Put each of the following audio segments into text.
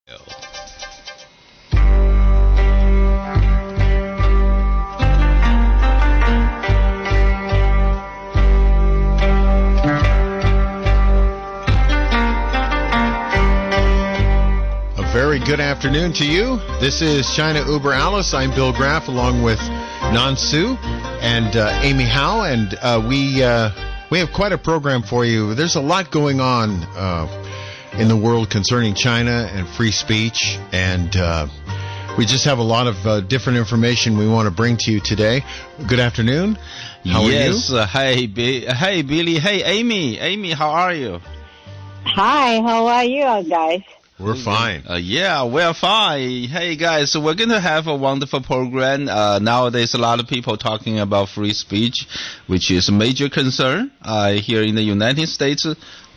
Very good afternoon to you. This is China Uber Alice. I'm Bill Graff along with Nan Su and Amy Howe, and we have quite a program for you. There's a lot going on in the world concerning China and free speech, and we just have a lot of different information we want to bring to you today. Good afternoon. How are you? Yes. Hey, Billy. Hey, Amy. Amy, how are you? Hi. How are you guys? We're fine. Yeah, we're fine. Hey, guys, so we're going to have a wonderful program. Nowadays, a lot of people talking about free speech, which is a major concern here in the United States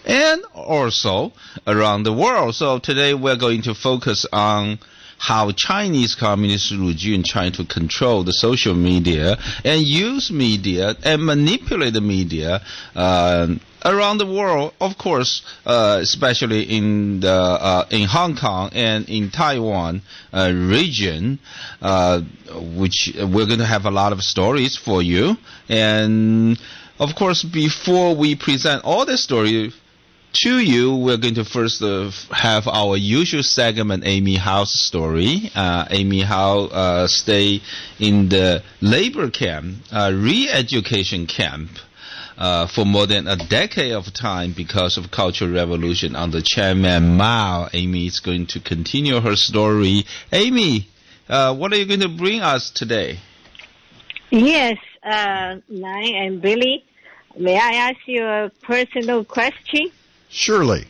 and also around the world. So today, we're going to focus on how Chinese communist regime trying to control the social media and use media and manipulate the media around the world, of course, especially in Hong Kong and in Taiwan region, which we're going to have a lot of stories for you. And of course, before we present all the stories to you, we're going to first have our usual segment, Amy Howe's story. Amy Howe stay in the labor camp, re-education camp, for more than a decade of time because of Cultural Revolution under Chairman Mao. Amy is going to continue her story. Amy, what are you going to bring us today? Yes, Lai and Billy, may I ask you a personal question? Surely.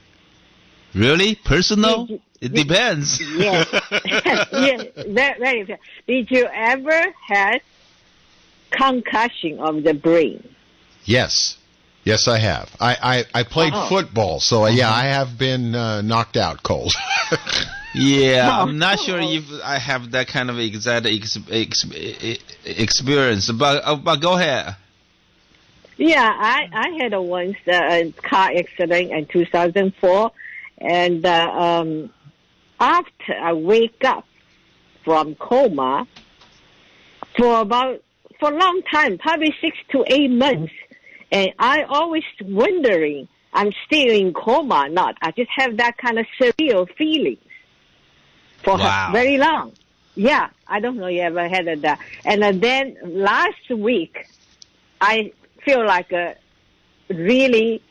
Really? Personal? It depends. Yes. Yes, very. Did you ever have concussion of the brain? Yes. Yes, I have. I played football, so yeah, I have been knocked out cold. Yeah, I'm not sure if I have that kind of exact experience, but go ahead. Yeah, I had once a car accident in 2004, and after I wake up from coma for a long time, probably 6 to 8 months, and I always wondering I'm still in coma or not. I just have that kind of surreal feelings for very long. Yeah, I don't know you ever had that. And then last week, I feel like a really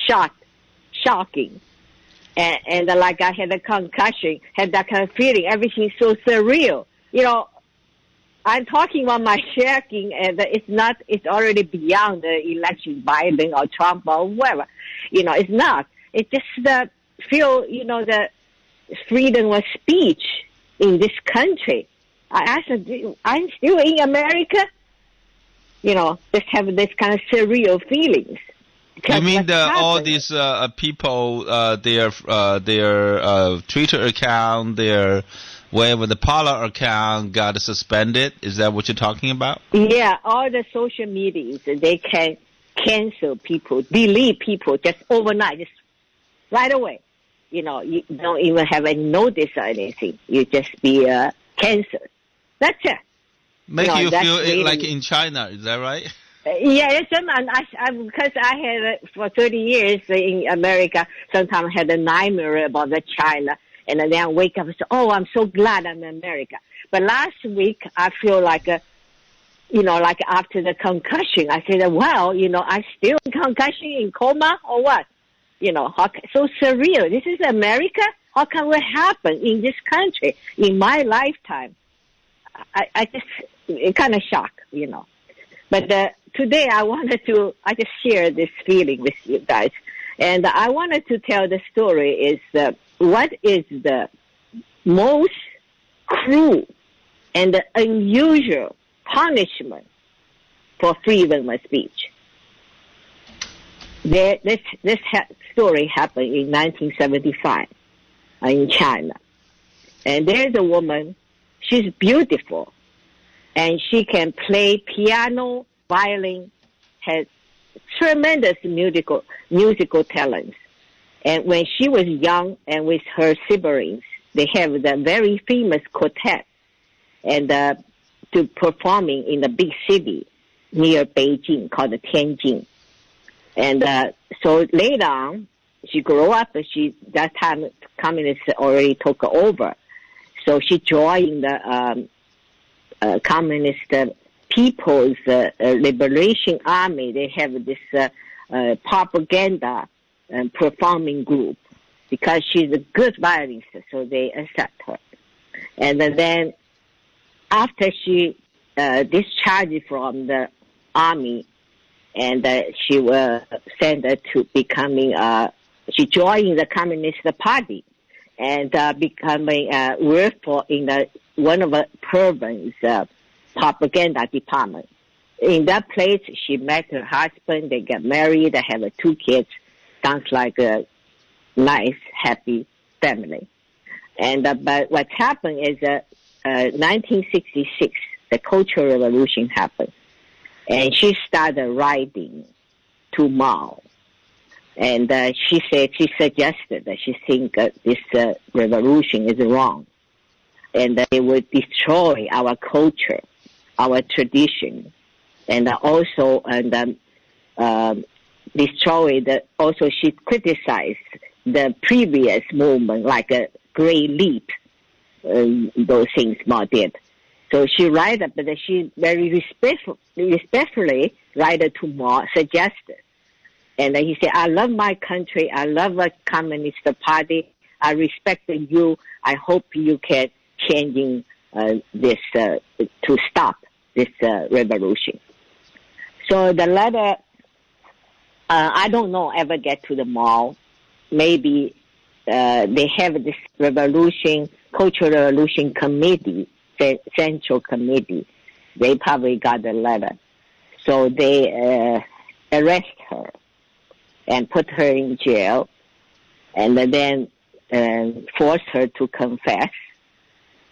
shocking, and like I had a concussion, had that kind of feeling. Everything's so surreal. You know, I'm talking about my shaking, and it's already beyond the election, Biden or Trump or whoever. You know, it's not. It's just the the freedom of speech in this country. I asked, I'm still in America? You know, just have this kind of surreal feelings. You mean all these people, their Twitter account, their whatever the Parler account got suspended? Is that what you're talking about? Yeah, all the social medias, they can cancel people, delete people just overnight, just right away. You know, you don't even have any notice or anything. You just be canceled. That's it. Make you feel really, like in China, is that right? Yeah, because I had for 30 years in America, sometimes I had a nightmare about China, and then I wake up and say, oh, I'm so glad I'm in America. But last week, I feel like, like after the concussion, I said, well, I still in concussion, in coma, or what? So surreal. This is America? How can it happen in this country, in my lifetime? I just kind of shocked, But today I just share this feeling with you guys. And I wanted to tell the story is what is the most cruel and unusual punishment for freedom of speech. This story happened in 1975 in China. And there's a woman, she's beautiful, and she can play piano, violin, has tremendous musical talents. And when she was young and with her siblings, they have the very famous quartet, and to performing in the big city near Beijing called Tianjin. And so later on, she grew up. That time communists already took over, so she joined the Communist People's Liberation Army. They have this propaganda performing group because she's a good violinist, so they accept her. And then after she discharged from the army, and she was sent to becoming, she joined the Communist Party and becoming work for in one of the province propaganda department. In that place, she met her husband. They got married. They have 2 kids. Sounds like a nice, happy family. And but what happened is 1966, the Cultural Revolution happened, and she started writing to Mao. And she suggested that she think this revolution is wrong, and that it would destroy our culture, our tradition, and also destroy the. Also, she criticized the previous movement, like a Great Leap, those things Mao did. So she write, but she very respectfully write to Mao, suggested. And he said, I love my country. I love the Communist Party. I respect you. I hope you can changing this to stop this revolution. So the letter, I don't know, ever get to the Mao. Maybe they have this revolution, Cultural Revolution Committee, Central Committee. They probably got the letter. So they arrest her and put her in jail, and then force her to confess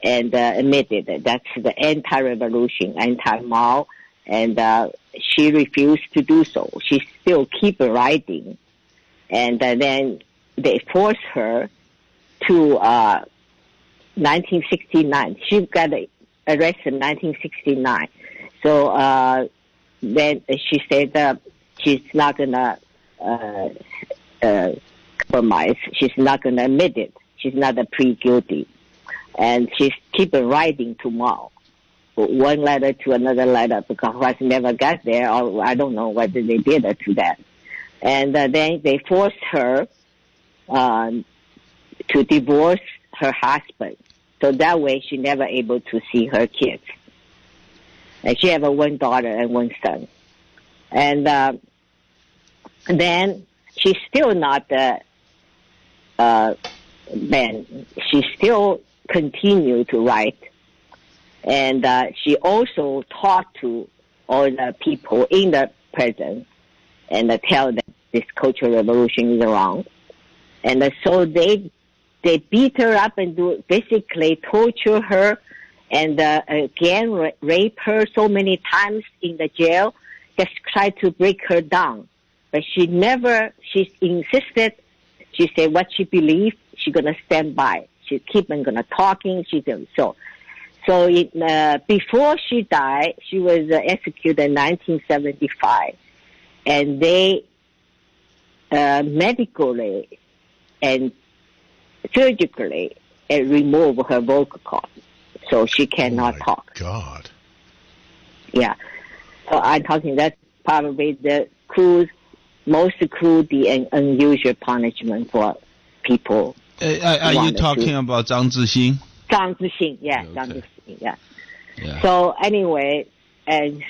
and admitted that that's the anti-revolution, anti-Mao, and she refused to do so. She still keep writing, and then they forced her to 1969. She got arrested in 1969. So then she said she's not gonna compromise. She's not gonna admit it. She's not a pre-guilty, and she's keep writing to Mao, one letter to another letter, because I never got there, or I don't know whether they did to that. And then they forced her to divorce her husband, so that way she never able to see her kids. And she have one daughter and one son. And then she's still not banned. She still continue to write. And she also talked to all the people in the prison and tell them this Cultural Revolution is wrong. And so they beat her up and basically torture her and again rape her so many times in the jail, just try to break her down. But she insisted. She said what she believed, she's going to stand by. She keep on going to talking. So before she died, she was executed in 1975, and they medically and surgically remove her vocal cord, so she cannot talk. God. Yeah. So I'm talking that's probably the most cruel and unusual punishment for people. Are you talking about Zhang Zixing? Zhang Zixing, yeah, Okay. Zhang Zixing, yeah. Yeah. So anyway, and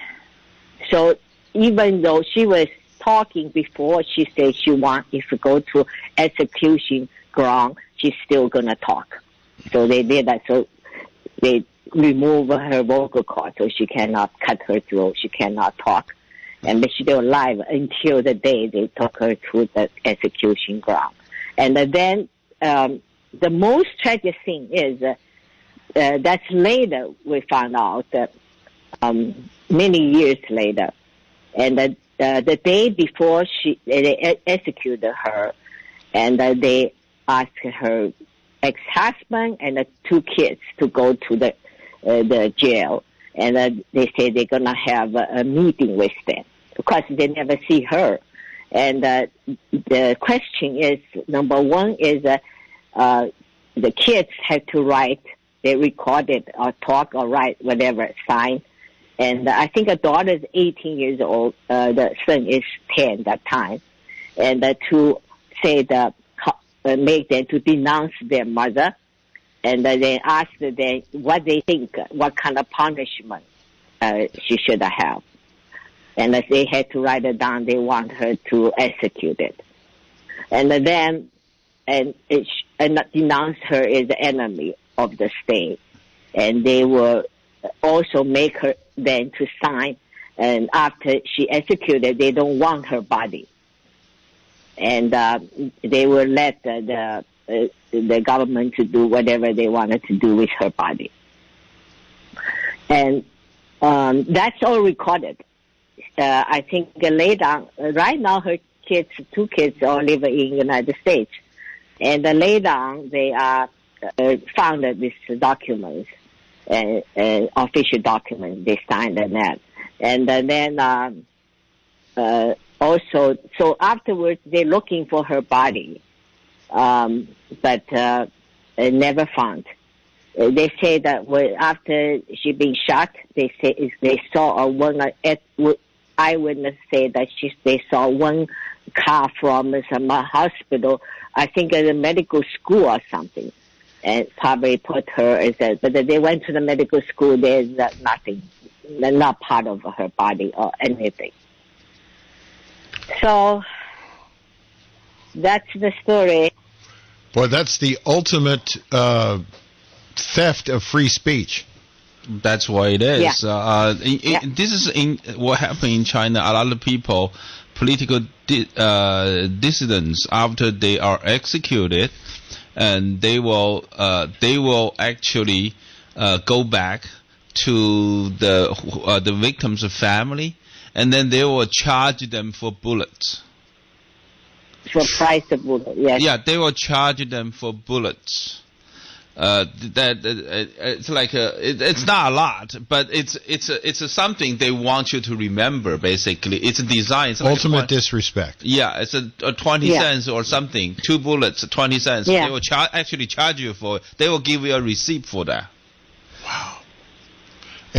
so even though she was talking before, she said she wants, if you go to execution ground, she's still gonna talk. So they did that. So they remove her vocal cord, so she cannot cut her throat. She cannot talk, and she's still alive until the day they took her to the execution ground. And then the most tragic thing is that's later we found out that many years later, and the day before they executed her, and they asked her ex-husband and the 2 kids to go to the jail. And they say they're going to have a meeting with them. Of course, they never see her. And the question is, number one is the kids had to write. They recorded or talk or write whatever, sign. And I think the daughter is 18 years old. The son is 10 that time. And to say make them to denounce their mother. And then ask them what they think, what kind of punishment she should have. And they had to write it down. They want her to execute it. And then and denounce her as the enemy of the state. And they will also make her then to sign. And after she executed, they don't want her body. And they will let the government to do whatever they wanted to do with her body. And that's all recorded. I think later, right now her kids, 2 kids all live in the United States. And later on, they found these documents, official documents, they signed on that. And then also, so afterwards, they're looking for her body. But never found. They say that after she been shot, they saw one eyewitness say that they saw one car from some hospital, I think at a medical school or something, and probably put her as a. But they went to the medical school. There's nothing, not part of her body or anything. So that's the story. Boy, that's the ultimate theft of free speech. That's what it is. Yeah. This is what happened in China. A lot of people, political dissidents, after they are executed, and they will actually go back to the victim's family, and then they will charge them for bullets. For price of bullet, yes. Yeah, they will charge them for bullets. It's like it's not a lot, but it's something they want you to remember. Basically, it's a design. It's ultimate like disrespect. Yeah, it's a 20 cents or something. 2 bullets, 20 cents. Yeah. They will actually charge you for it. They will give you a receipt for that. Wow,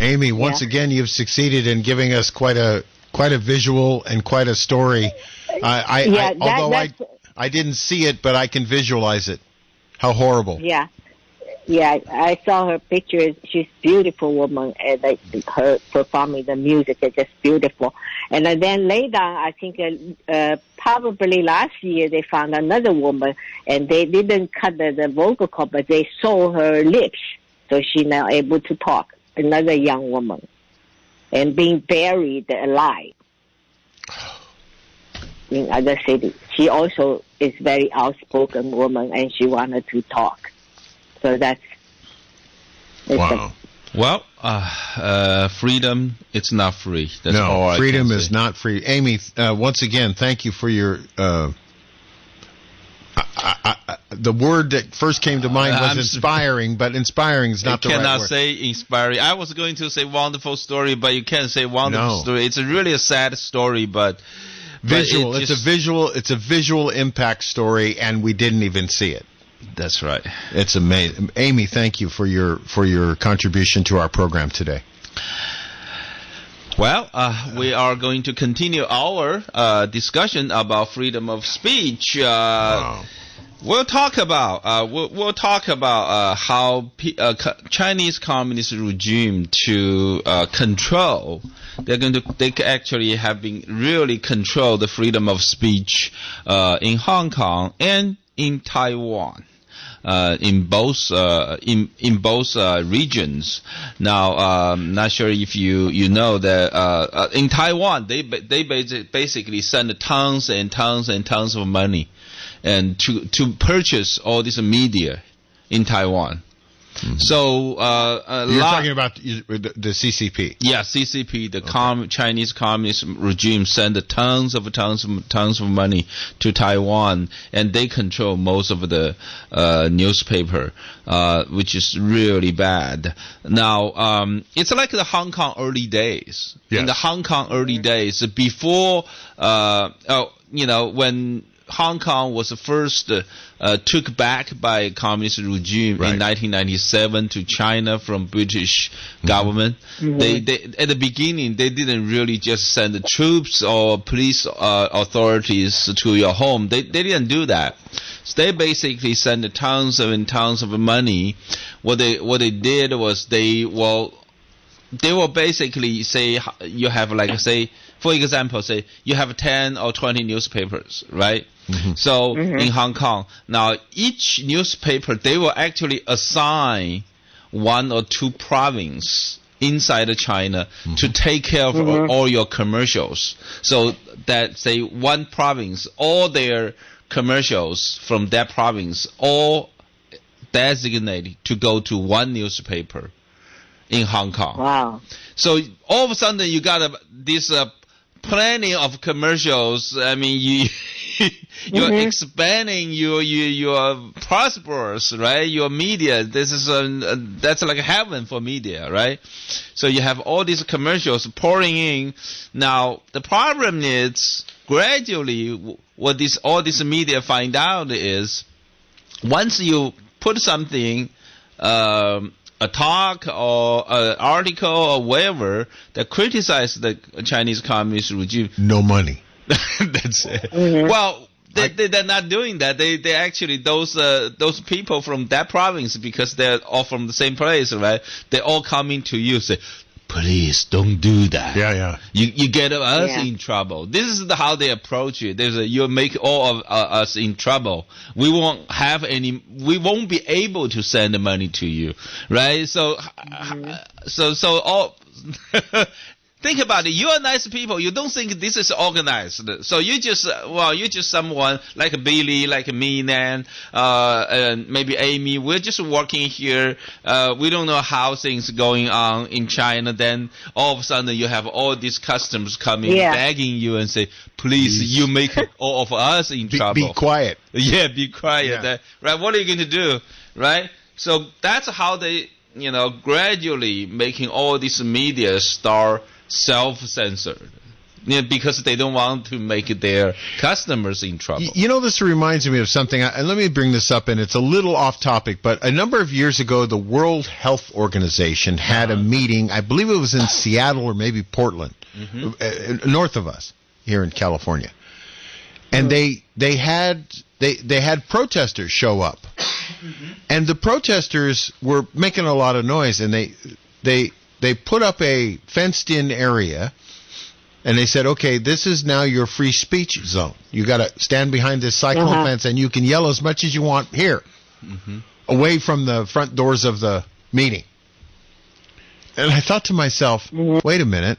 Amy, once again, you've succeeded in giving us quite a visual and quite a story. I didn't see it, but I can visualize it. How horrible. Yeah. Yeah, I saw her pictures. She's a beautiful woman, and her performing the music is just beautiful. And then later, I think probably last year, they found another woman, and they didn't cut the vocal cord, but they sew her lips, so she's now able to talk. Another young woman, and being buried alive in other cities. She also is very outspoken woman, and she wanted to talk. So that's wow. Well, freedom, it's not free. That's all I freedom can is say. not free. Amy, once again, thank you for your. The word that first came to mind was inspiring, but inspiring is not the right word. You cannot say inspiring. I was going to say wonderful story, but you can't say wonderful story. It's really a sad story, but visual. It's a visual impact story, and we didn't even see it. That's right. It's amazing. Amy, thank you for your contribution to our program today. Well, we are going to continue our discussion about freedom of speech. We'll talk about how Chinese Communist regime to control. They actually have been really control the freedom of speech in Hong Kong and in Taiwan. In both regions. Now, I'm not sure if you know that in Taiwan they basically send tons and tons and tons of money and to purchase all this media in Taiwan. So you're talking about the CCP. Yeah, CCP, the Chinese Communist regime, sent tons of money to Taiwan, and they control most of the newspaper, which is really bad. Now, it's like the Hong Kong early days. Yes. In the Hong Kong early days, before, when Hong Kong was first took back by communist regime in 1997 to China from British government. They at the beginning they didn't really just send the troops or police authorities to your home. They didn't do that. So they basically sent tons and tons of money. What they did was they will basically say you have for example, say you have 10 or 20 newspapers, right? So in Hong Kong, now each newspaper, they will actually assign 1 or 2 provinces inside of China to take care of all your commercials. So that, say, one province, all their commercials from that province, all designated to go to one newspaper in Hong Kong. Wow. So all of a sudden you got this plenty of commercials. I mean, you're expanding, you're prosperous, right? Your media, this is that's like heaven for media, right? So you have all these commercials pouring in. Now the problem is gradually what all this media find out is once you put something, a talk or an article or whatever that criticize the Chinese Communist regime. No money. That's it. Well, they're not doing that. They actually, those people from that province, because they're all from the same place, right? They're all coming to you say, please don't do that. Yeah. You get us in trouble. This is how they approach it. You make all of us in trouble. We won't be able to send the money to you, right? So all. Think about it. You are nice people. You don't think this is organized. So you're just someone like Billy, like me, Nan, and maybe Amy. We're just working here. We don't know how things going on in China. Then all of a sudden you have all these customers coming, begging you and say, please, you make all of us in trouble. Be quiet. Yeah, be quiet. Yeah. Right? What are you going to do? Right? So that's how they, gradually making all these media start self-censored, because they don't want to make their customers in trouble. This reminds me of something, and let me bring this up, and it's a little off topic, but a number of years ago, the World Health Organization had a meeting, I believe it was in Seattle or maybe Portland, north of us, here in California. And they had protesters show up. And the protesters were making a lot of noise, and they put up a fenced-in area, and they said, okay, this is now your free speech zone. You got to stand behind this cyclone fence, and you can yell as much as you want here, away from the front doors of the meeting. And I thought to myself, wait a minute,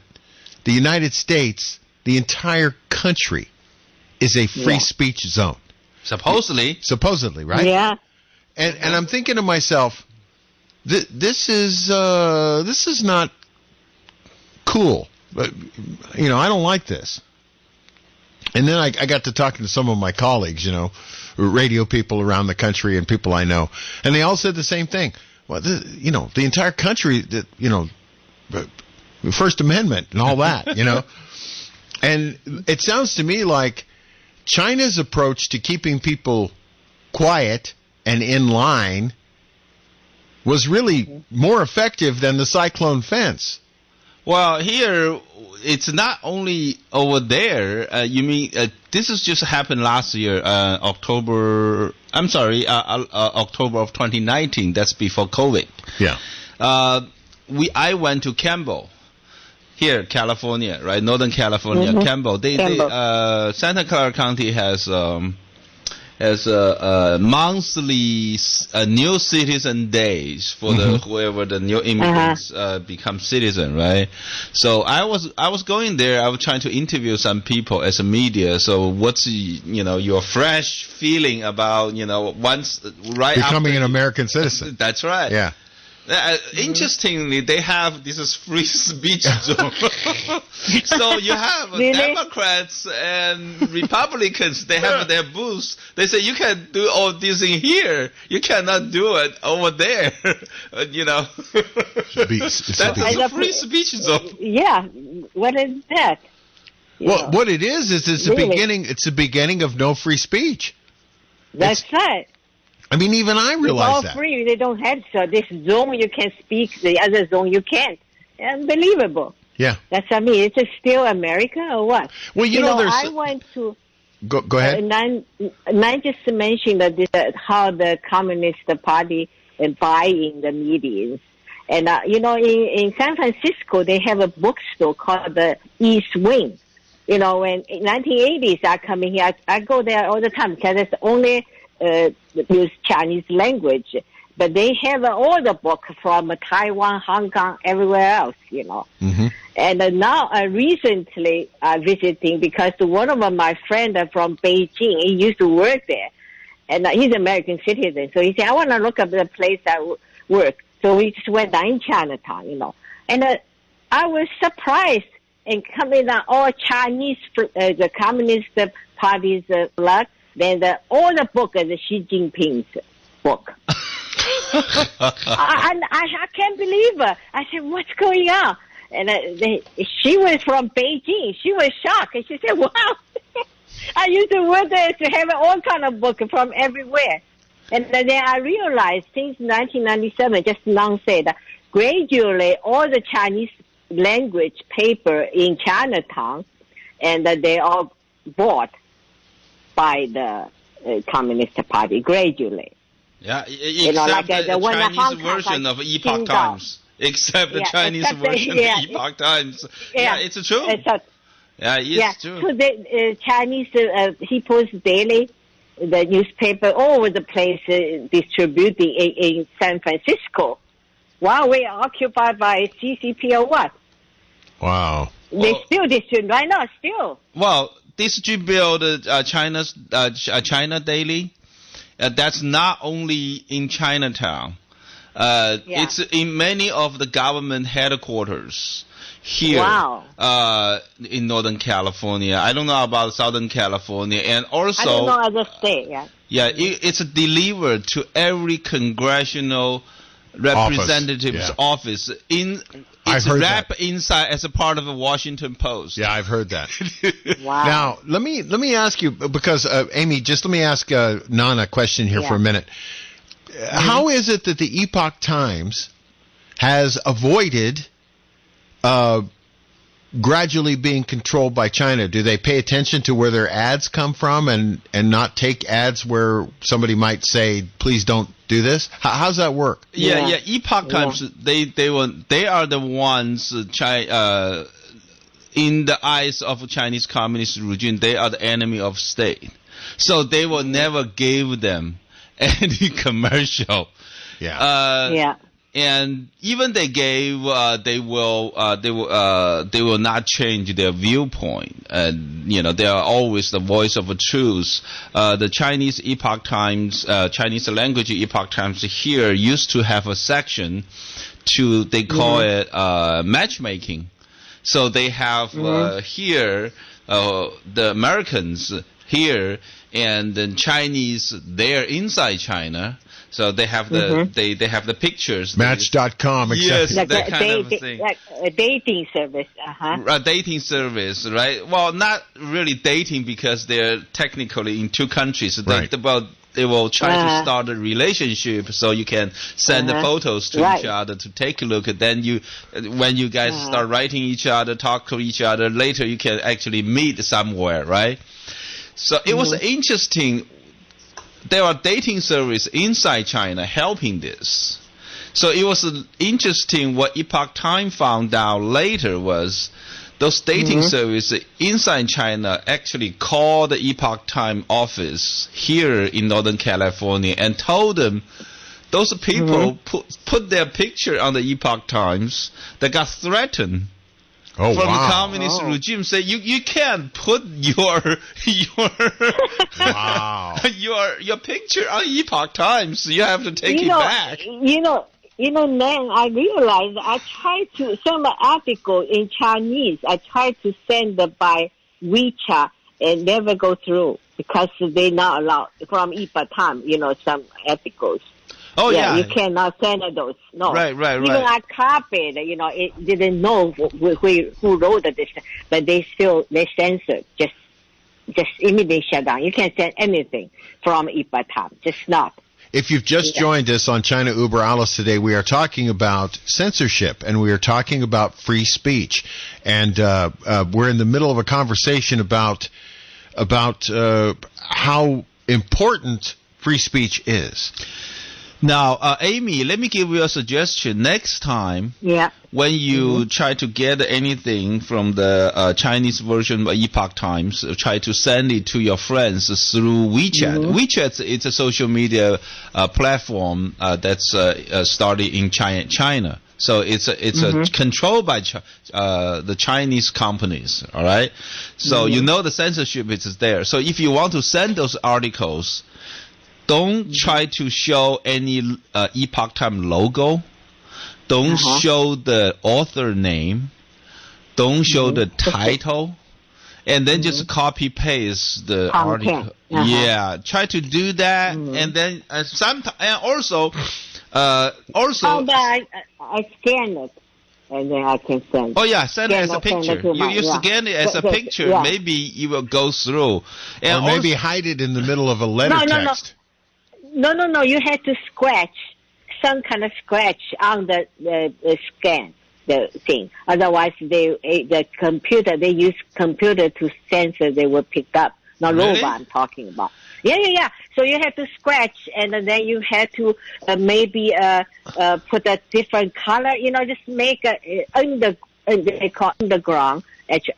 the United States, the entire country, is a free speech zone. Supposedly, right? Yeah. And I'm thinking to myself, this is not cool. But, I don't like this. And then I got to talking to some of my colleagues, radio people around the country and people I know, and they all said the same thing. Well, the entire country, the First Amendment and all that, And it sounds to me like China's approach to keeping people quiet and in line was really more effective than the cyclone fence. Well, here, it's not only over there. This has just happened last year, October of 2019. That's before COVID. Yeah. I went to Campbell, here, California, right? Northern California, Campbell. Santa Clara County has monthly new citizen days for whoever the new immigrants become citizen, right? So I was going there. I was trying to interview some people as a media. So what's your fresh feeling about once becoming an American citizen? That's right. Yeah. Interestingly, they have this is free speech zone. So you have Really? Democrats and Republicans. They have their booths. They say you can do all this in here. You cannot do it over there. You know, that's a free speech zone. Yeah. What is that? Well, what it is it's the Really? beginning. It's the beginning of no free speech. That's right. I mean, even I It's realize all that. free. They don't have so this zone you can speak, the other zone you can't. Unbelievable. Yeah. That's is it still America or what? Well, you know, there's. I went to. Go ahead. And I just mentioned that how the Communist Party buying the meetings. And, in San Francisco, they have a bookstore called the East Wing. You know, when in 1980s I come in here, I go there all the time because it's only use Chinese language. But they have all the book from Taiwan, Hong Kong, everywhere else, Mm-hmm. And now recently visiting because one of my friends from Beijing, he used to work there. And he's an American citizen. So he said, I want to look up the place I work. So we just went down in Chinatown, And I was surprised and coming down all Chinese, the Communist Party's flag. Then all the book is Xi Jinping's book. I can't believe it. I said, what's going on? And she was from Beijing. She was shocked. And she said, wow. I used to work there to have all kind of books from everywhere. And then I realized since 1997, just now said, gradually all the Chinese language paper in Chinatown, and they all bought by the Communist Party gradually. Yeah, except the Chinese version of Epoch Times. Except the Chinese version of Epoch Times. Yeah, it's true. It's true. So the Chinese People's Daily, the newspaper all over the place distributing in San Francisco, while we are occupied by CCP or what? Wow. They still distribute right now. Still. Well, distribute China Daily. That's not only in Chinatown. It's in many of the government headquarters here in Northern California. I don't know about Southern California. And also, I don't know other state, it's delivered to every congressional representative's office. It's wrapped inside as a part of the Washington Post. Yeah, I've heard that. Wow. Now, let me ask you, because, Amy, just let me ask Nan a question here for a minute. How is it that the Epoch Times has avoided gradually being controlled by China? Do they pay attention to where their ads come from and not take ads where somebody might say, please don't do this? How's that work? Epoch Times, they are the ones in the eyes of Chinese communist regime, they are the enemy of state. So they will never give them any commercial. And even they gave, they will not change their viewpoint. And they are always the voice of the truth. The Chinese Epoch Times, Chinese language Epoch Times here used to have a section they call it matchmaking. So they have here the Americans here and the Chinese there inside China. So they have the they have the pictures. Match.com, yes, like that kind of thing. Like a dating service, A dating service, right? Well, not really dating because they're technically in two countries. Right. They will try to start a relationship, so you can send the photos to each other to take a look. And then when you guys start writing each other, talk to each other, later you can actually meet somewhere, right? So it was interesting. There are dating services inside China helping this. So it was interesting what Epoch Times found out later was those dating services inside China actually called the Epoch Times office here in Northern California and told them those people put their picture on the Epoch Times that got threatened. From the communist regime, say you can't put your your picture on Epoch Times. You have to take it back. then I realized I tried to send an article in Chinese. I tried to send it by WeChat and never go through because they not allowed from Ibatam, some articles. Oh, yeah. You cannot send those. No. Right. Even I copied, it didn't know who wrote this, but they censored, just immediately shut down. You can't send anything from Ibatam, just not. If you've just joined us on China Uber Alice today, we are talking about censorship and we are talking about free speech. And we're in the middle of a conversation about how important free speech is. Now, Amy, let me give you a suggestion. Next time, when you try to get anything from the Chinese version of Epoch Times, try to send it to your friends through WeChat. WeChat is a social media platform that's started in China. So it's controlled by the Chinese companies, all right? So the censorship is there. So if you want to send those articles, don't try to show any Epoch Time logo. Don't show the author name. Don't show the title. And then just copy paste the article. Yeah, try to do that. And then also. I scan it. And then I can send. Oh yeah, send it as a picture. You scan it as a picture. Maybe you will go through. And or maybe hide it in the middle of a letter text. No. You have to scratch some kind of scratch on the scan, the thing. Otherwise, they use computer to censor. They will pick up. Not really? Robot I'm talking about. Yeah. So you have to scratch, and then you have to maybe put a different color. Just make they call underground,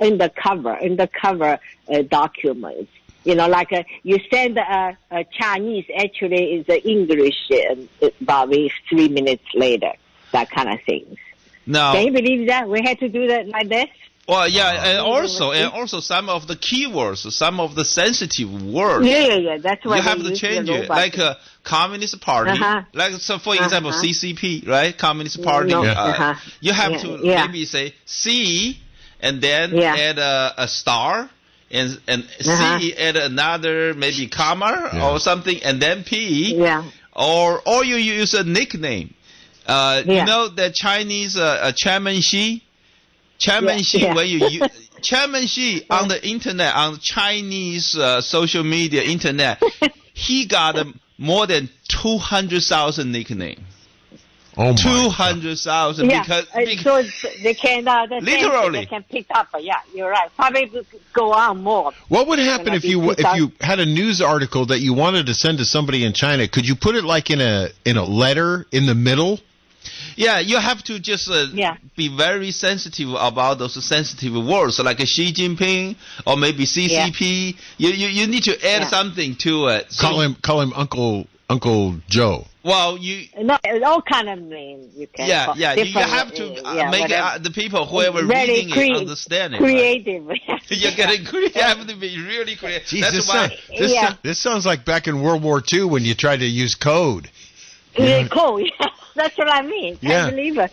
undercover documents. Like you send a Chinese, actually is English about 3 minutes later, that kind of things. No. Can you believe that? We had to do that like this? Well, yeah, and also some of the keywords, some of the sensitive words. Yeah, that's why you have to change it. Like a Communist Party, like for example, CCP, right? Communist Party. You have to maybe say C, and then add a star. And C add another maybe comma or something, and then P. Or you use a nickname. You know the Chinese Chairman Xi. Chairman Xi, when you use Chairman Xi on the internet, on Chinese social media internet, he got more than 200,000 nicknames. Oh my 200,000 because so they can literally they can pick up. Yeah, you're right. Probably go on more. What would happen if you had a news article that you wanted to send to somebody in China? Could you put it like in a letter in the middle? Yeah, you have to just be very sensitive about those sensitive words, like a Xi Jinping or maybe CCP. You need to add something to it. So call him Uncle Joe. Well, all kind of names you can. Yeah. You have to make the people whoever reading it understand it. Creative. Right? You're getting creative. You have to be really creative. Jeez, this sounds like back in World War II when you tried to use code. Code. That's what I mean. Can't believe it.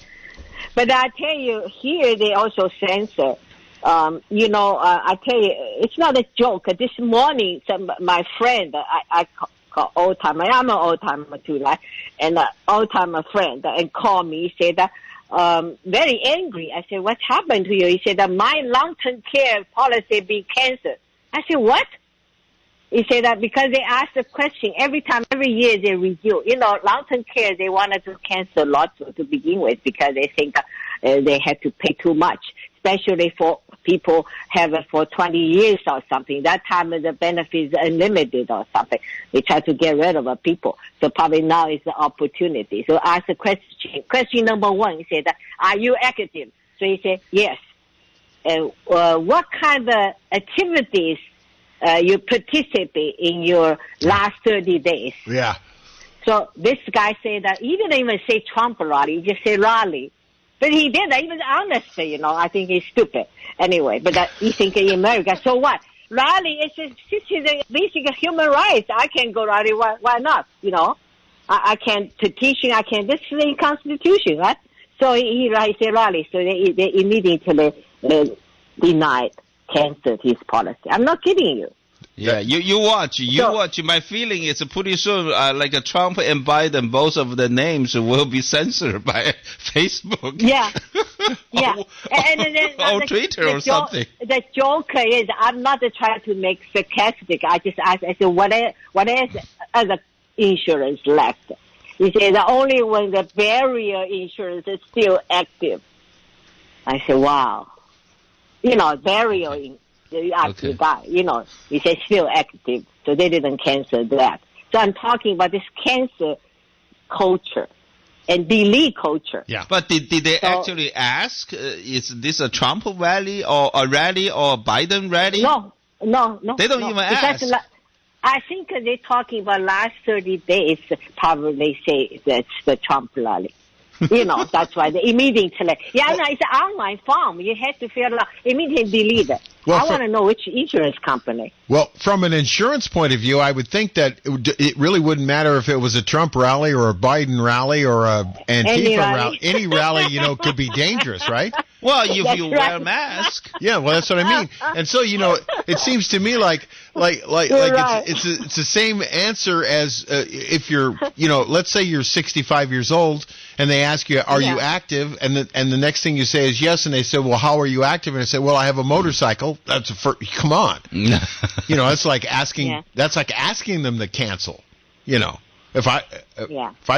But I tell you, here they also censor. I tell you, it's not a joke. This morning, my friend, I call old timer. I'm an old timer too, right? And an old timer friend, and called me. He said, very angry. I said, what happened to you? He said, my long-term care policy being canceled. I said, what? He said that because they asked the question every year they review. Long-term care, they wanted to cancel lots to begin with because they think they had to pay too much, especially for people have it for 20 years or something. That time the benefits unlimited or something. They try to get rid of people. So probably now is the opportunity. So ask the question. Question number one, he said, are you active? So he said, yes. And what kind of activities you participate in your last 30 days? Yeah. So this guy said that he didn't even say Trump rally, he just said rally. But he did that. He was honest, I think he's stupid. Anyway, but he think in America, so what? Rally is a basic human rights. I can go rally, why not, I can't petition. I can't. This is the Constitution, right? So he said, rally. So they immediately denied, canceled his policy. I'm not kidding you. Yeah, you watch. My feeling is pretty soon, like Trump and Biden, both of the names will be censored by Facebook. Yeah, yeah. or Twitter or something. The joke is, I'm not trying to make sarcastic. I just asked, I said, what is other insurance left? He said, only when the barrier insurance is still active. I said, wow. Barrier you actually die. He said still active, so they didn't cancel that. So I'm talking about this cancel culture and delete culture. Yeah, but did they actually ask? Is this a Trump rally or a Biden rally? No. They don't even ask. I think they're talking about last 30 days. Probably say that's the Trump rally. That's why they immediately. Yeah, no, it's an online form. You have to fill out immediately delete it. Well, I want to know which insurance company. Well, from an insurance point of view, I would think that it really wouldn't matter if it was a Trump rally or a Biden rally or a Antifa rally. Any rally, could be dangerous, right? Well, if you wear a mask. Yeah, well, that's what I mean. And so, it seems to me like right. it's the same answer as if you're, let's say you're 65 years old and they ask you, are you active? And the next thing you say is yes. And they say, well, how are you active? And I say, well, I have a motorcycle. That's come on. It's like asking. Yeah. That's like asking them to cancel. If I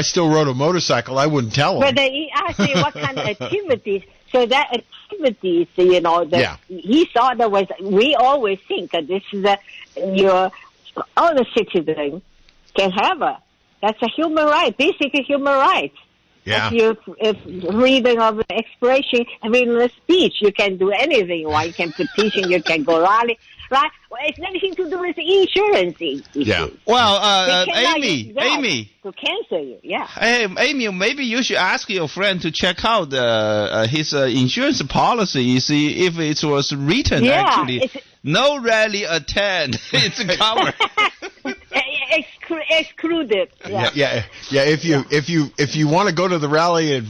still rode a motorcycle, I wouldn't tell them. But they asked me what kind of activities. So that activities, he thought that was. We always think that this is all the citizens can have that's a human right, basic human right. Yeah. If freedom of expression, freedom of speech, you can do anything you want. You can petition, you can go rally, right? Well, it's nothing to do with insurance issues. Yeah. Well, Amy. To cancel you, yeah. Hey, Amy, maybe you should ask your friend to check out his insurance policy, see if it was written actually. No rally attend. It's covered. Excluded. Yeah. If you want to go to the rally, it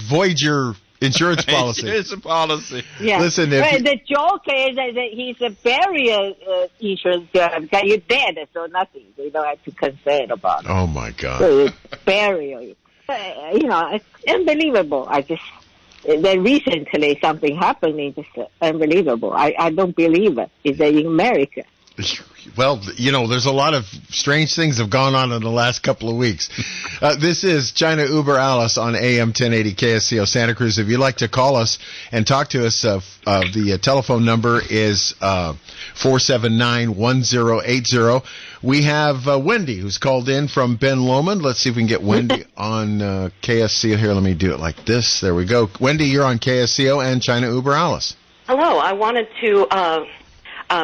voids your insurance policy. Insurance policy. Yeah. Listen, the joke is that he's a barrier insurance guy. You're dead, so nothing. They don't have to concern about. Oh my God. So barrier. It's unbelievable. Then recently something happened. It's just unbelievable. I don't believe it. It's in America. Well, there's a lot of strange things have gone on in the last couple of weeks. This is China Uber Alice on AM 1080 KSCO Santa Cruz. If you'd like to call us and talk to us, the telephone number is 479-1080. We have Wendy, who's called in from Ben Lomond. Let's see if we can get Wendy on KSCO. Here, let me do it like this. There we go. Wendy, you're on KSCO and China Uber Alice. Hello. I wanted to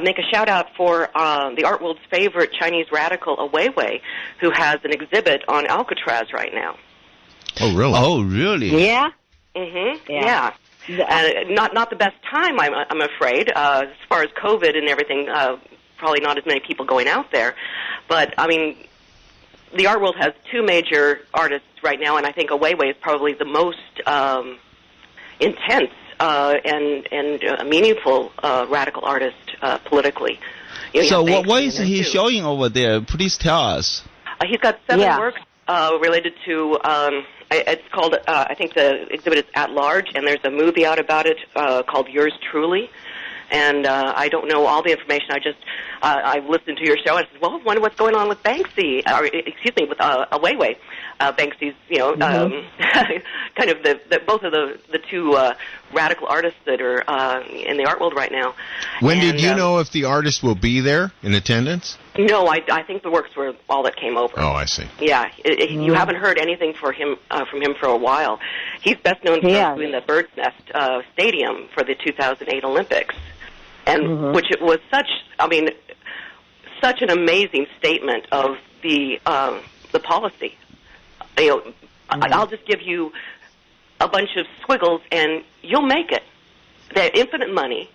make a shout-out for the art world's favorite Chinese radical, Weiwei, who has an exhibit on Alcatraz right now. Oh, really? Oh, really? Yeah? Mm-hmm. Yeah. Not the best time, I'm afraid, as far as COVID and everything, probably not as many people going out there. But, the art world has two major artists right now, and I think Weiwei is probably the most intense and meaningful radical artist politically. So what is he showing over there? Please tell us. He's got 7 works related to, it's called, I think the exhibit is At Large, and there's a movie out about it called Yours Truly. And I don't know all the information. I've listened to your show, and I said, well, I wonder what's going on with Banksy, with Weiwei. Banksy's, kind of both of the two radical artists that are in the art world right now. Wendy, do you know if the artist will be there in attendance? No, I think the works were all that came over. Oh, I see. Yeah, you haven't heard anything from him for a while. He's best known for doing the Bird's Nest Stadium for the 2008 Olympics, and which it was such an amazing statement of the policy. I'll just give you a bunch of squiggles and you'll make it. They have infinite money.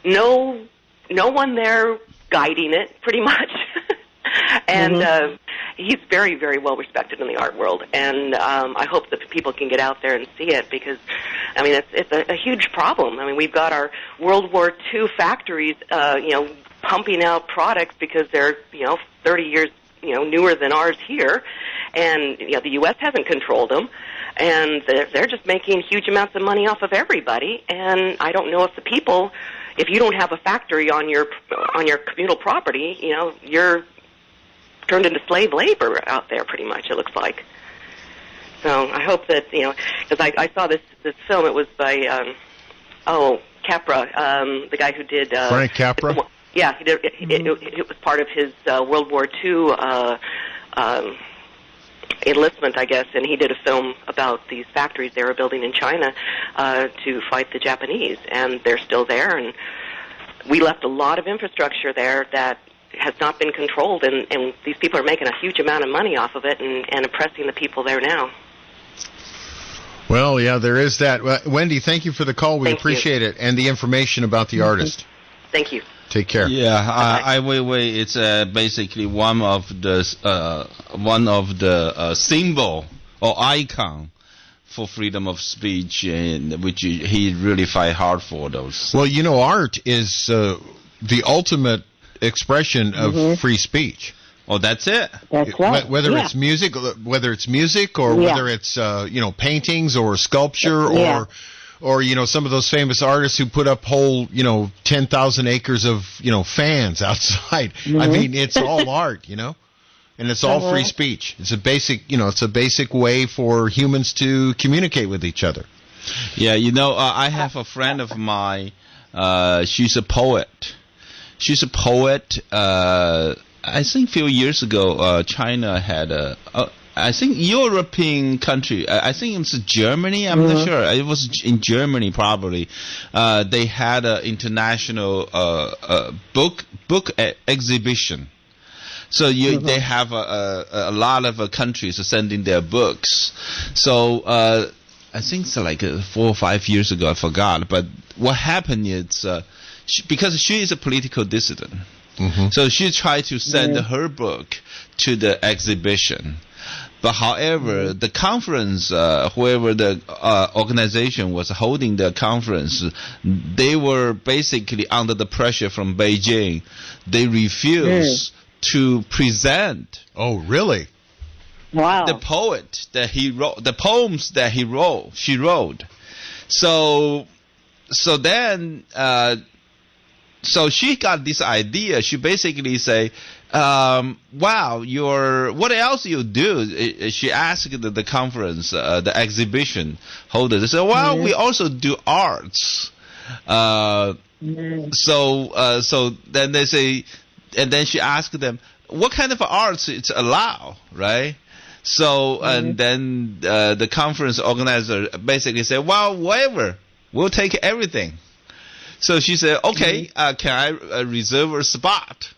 No one there guiding it, pretty much. And he's very, very well respected in the art world, and I hope that people can get out there and see it, because, I mean, it's a huge problem. I mean, we've got our World War II factories, pumping out products because they're, 30 years, newer than ours here, and the U.S. hasn't controlled them, and they're just making huge amounts of money off of everybody. And I don't know if the people, if you don't have a factory on your communal property, you're turned into slave labor out there, pretty much, it looks like. So I hope that, because I saw this film, it was by, Capra, the guy who did... Frank Capra? Yeah, he did. It was part of his World War II enlistment, I guess, and he did a film about these factories they were building in China to fight the Japanese, and they're still there, and we left a lot of infrastructure there that has not been controlled, and these people are making a huge amount of money off of it and oppressing the people there now. Well, yeah, there is that. Wendy, thank you for the call. We appreciate it, and the information about the artist. Thank you. Take care. Yeah, Ai Weiwei. It's basically one of the symbol or icon for freedom of speech, and which he really fight hard for those. Well, art is the ultimate expression of free speech. Oh, that's it. That's right. Whether it's music, or whether it's paintings or sculpture or some of those famous artists who put up whole 10,000 acres of fans outside. I mean, it's all art, and it's all free speech. It's a basic way for humans to communicate with each other. Yeah, I have a friend of mine. She's a poet. I think a few years ago, China had I think European country. I think it was Germany. I'm not sure. It was in Germany probably. They had an international book exhibition. So they have a lot of countries sending their books. So I think it's like 4 or 5 years ago. I forgot. But what happened is because she is a political dissident. So she tried to send her book to the exhibition. But however, the conference, whoever the organization was holding the conference, they were basically under the pressure from Beijing. They refused to present. Oh, really? Wow. The poet that he wrote, the poems that she wrote. So then, so she got this idea. She basically say, wow, what else you do? She asked the conference, the exhibition holder. They said, well, we also do arts. So then they say, and then she asked them, what kind of arts it's allowed, right? So, and then the conference organizer basically said, well, whatever, we'll take everything. So she said, okay, can I reserve a spot?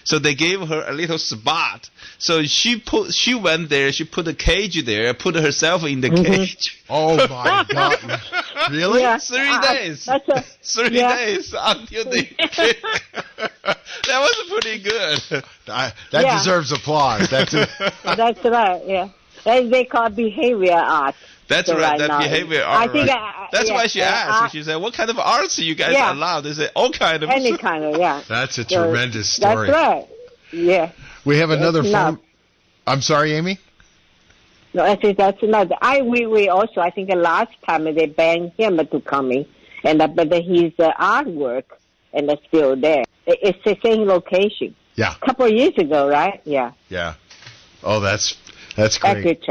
So they gave her a little spot. So she went there, she put a cage there, put herself in the cage. Oh my God. Really? Yeah. 3 days. 3 days until they came. That was pretty good. That deserves applause. That's right, yeah. They call behavior art. That's right, that behavior art. I think that's why she asked. She said, what kind of arts do you guys allow? They said, all kind of. Any kind of, That's a tremendous story. That's right. Yeah. We have another phone. I'm sorry, Amy? No, I think that's another. We also, I think last time they banned him to coming, but his artwork and it's still there. It's the same location. Yeah. A couple of years ago, right? Yeah. Yeah. Oh, that's great.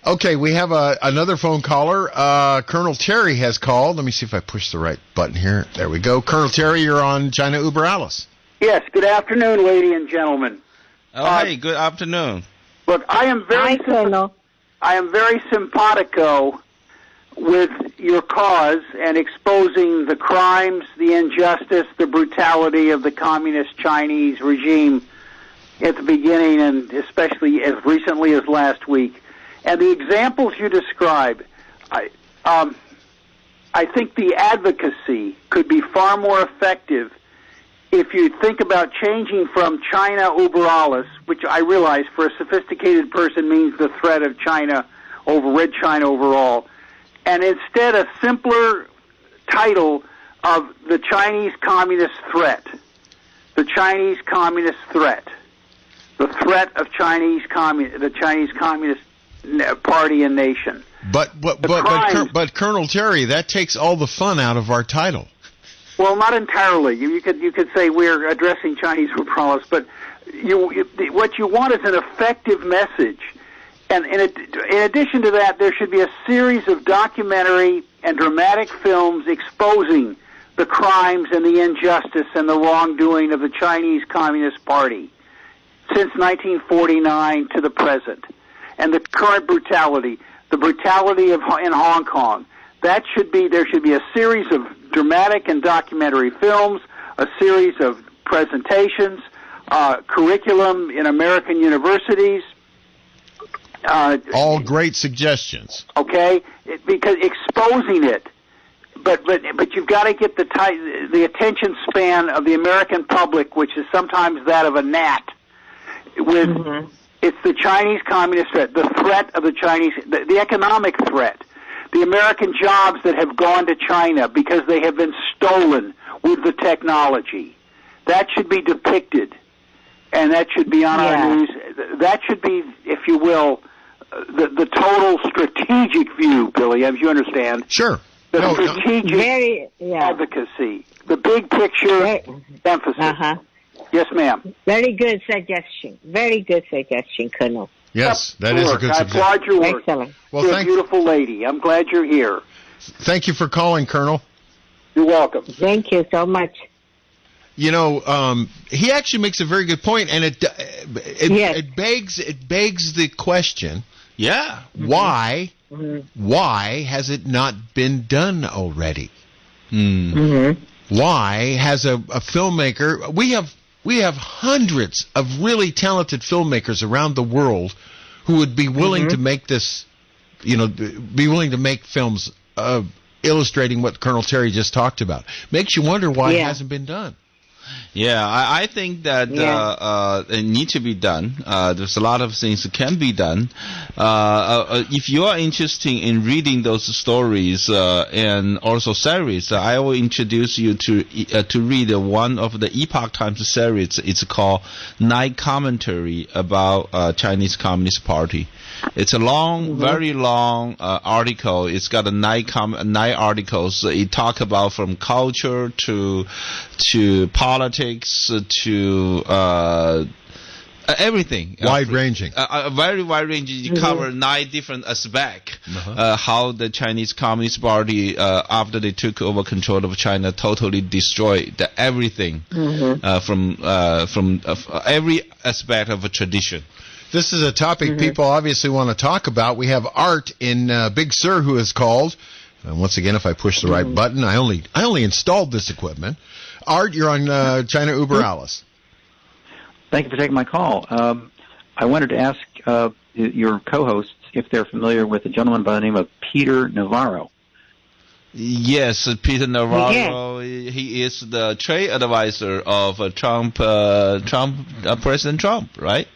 Okay, we have another phone caller. Colonel Terry has called. Let me see if I push the right button here. There we go. Colonel Terry, you're on China Uber Alice. Yes, good afternoon, ladies and gentlemen. Oh, hey, good afternoon. Look, I am very simpatico with your cause and exposing the crimes, the injustice, the brutality of the communist Chinese regime at the beginning and especially as recently as last week. And the examples you describe, I think the advocacy could be far more effective if you think about changing from China über alles, which I realize for a sophisticated person means the threat of China over Red China overall, and instead a simpler title of the Chinese Communist Threat, the Chinese Communist Threat, the threat of the Chinese Communist Party and nation. But Colonel Terry, that takes all the fun out of our title. Well, not entirely. You could say we're addressing Chinese über alles, but what you want is an effective message. And in addition to that, there should be a series of documentary and dramatic films exposing the crimes and the injustice and the wrongdoing of the Chinese Communist Party since 1949 to the present, and the current brutality, the brutality in Hong Kong. There should be a series of dramatic and documentary films, a series of presentations, curriculum in American universities. All great suggestions. Okay, because exposing it, but you've got to get the attention span of the American public, which is sometimes that of a gnat. It's the Chinese Communist threat, the threat of the Chinese, the economic threat, the American jobs that have gone to China because they have been stolen with the technology. That should be depicted, and that should be on our news. That should be, if you will, the total strategic view, Billy, as you understand. Sure. The strategic advocacy, the big picture emphasis. Yes, ma'am. Very good suggestion. Very good suggestion, Colonel. Yes, that is a good suggestion. I applaud your work. Excellent. Well, you're a beautiful lady. I'm glad you're here. Thank you for calling, Colonel. You're welcome. Thank you so much. You know, he actually makes a very good point, and it begs the question. Yeah. Why has it not been done already? Why has a filmmaker? We have hundreds of really talented filmmakers around the world who would be willing to make this, be willing to make films illustrating what Colonel Terry just talked about. Makes you wonder why it hasn't been done. Yeah, I think that it needs to be done. There's a lot of things that can be done. If you are interested in reading those stories and also series, I will introduce you to read one of the Epoch Times series. It's called Night Commentary about Chinese Communist Party. It's a long, very long article. It's got nine articles. It talk about from culture to politics to everything. Wide-ranging. Very wide-ranging. You cover 9 different aspects. How the Chinese Communist Party, after they took over control of China, totally destroyed everything from every aspect of a tradition. This is a topic people obviously want to talk about. We have Art in Big Sur who has called. And once again, if I push the right button, I only installed this equipment. Art, you're on China über alles. Thank you for taking my call. I wanted to ask your co-hosts if they're familiar with a gentleman by the name of Peter Navarro. Yes, Peter Navarro. He is the trade advisor of President Trump, right?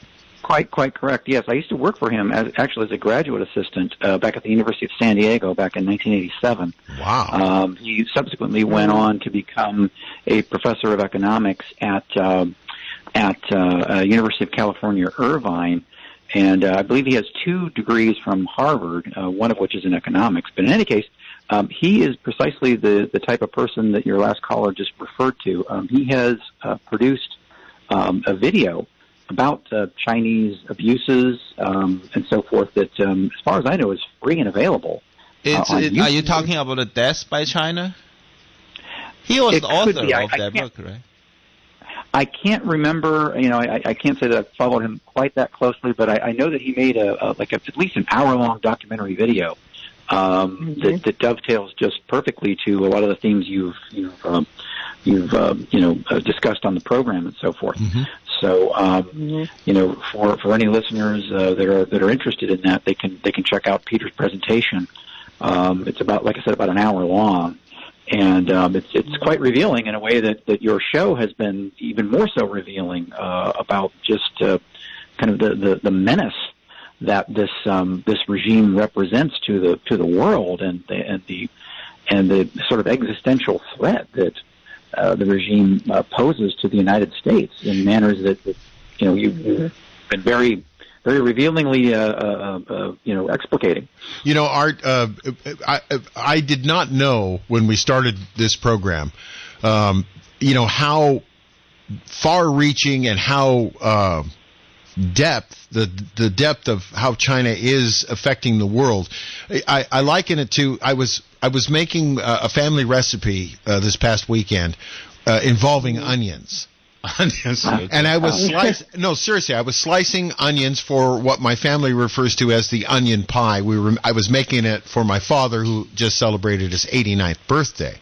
Quite correct. Yes, I used to work for him as a graduate assistant back at the University of San Diego back in 1987. Wow. He subsequently went on to become a professor of economics at University of California, Irvine, and I believe he has 2 degrees from Harvard, one of which is in economics. But in any case, he is precisely the type of person that your last caller just referred to. He has produced a video about Chinese abuses and so forth that, as far as I know, is free and available. Are you talking about the Death by China? He was the author of that book, right? I can't remember. I can't say that I've followed him quite that closely, but I know that he made at least an hour-long documentary video that dovetails just perfectly to a lot of the themes you've discussed on the program and so forth. So, for any listeners that are interested in that, they can check out Peter's presentation. It's about, like I said, about an hour long, And it's quite revealing in a way that your show has been even more so revealing about just kind of the menace that this regime represents to the world, and the sort of existential threat that the regime poses to the United States in manners that you've been very revealingly explicating. Art, I did not know when we started this program, how far-reaching and how the depth of how China is affecting the world. I liken it to I was making a family recipe this past weekend involving onions. And I was I was slicing onions for what my family refers to as the onion pie. I was making it for my father, who just celebrated his 89th birthday.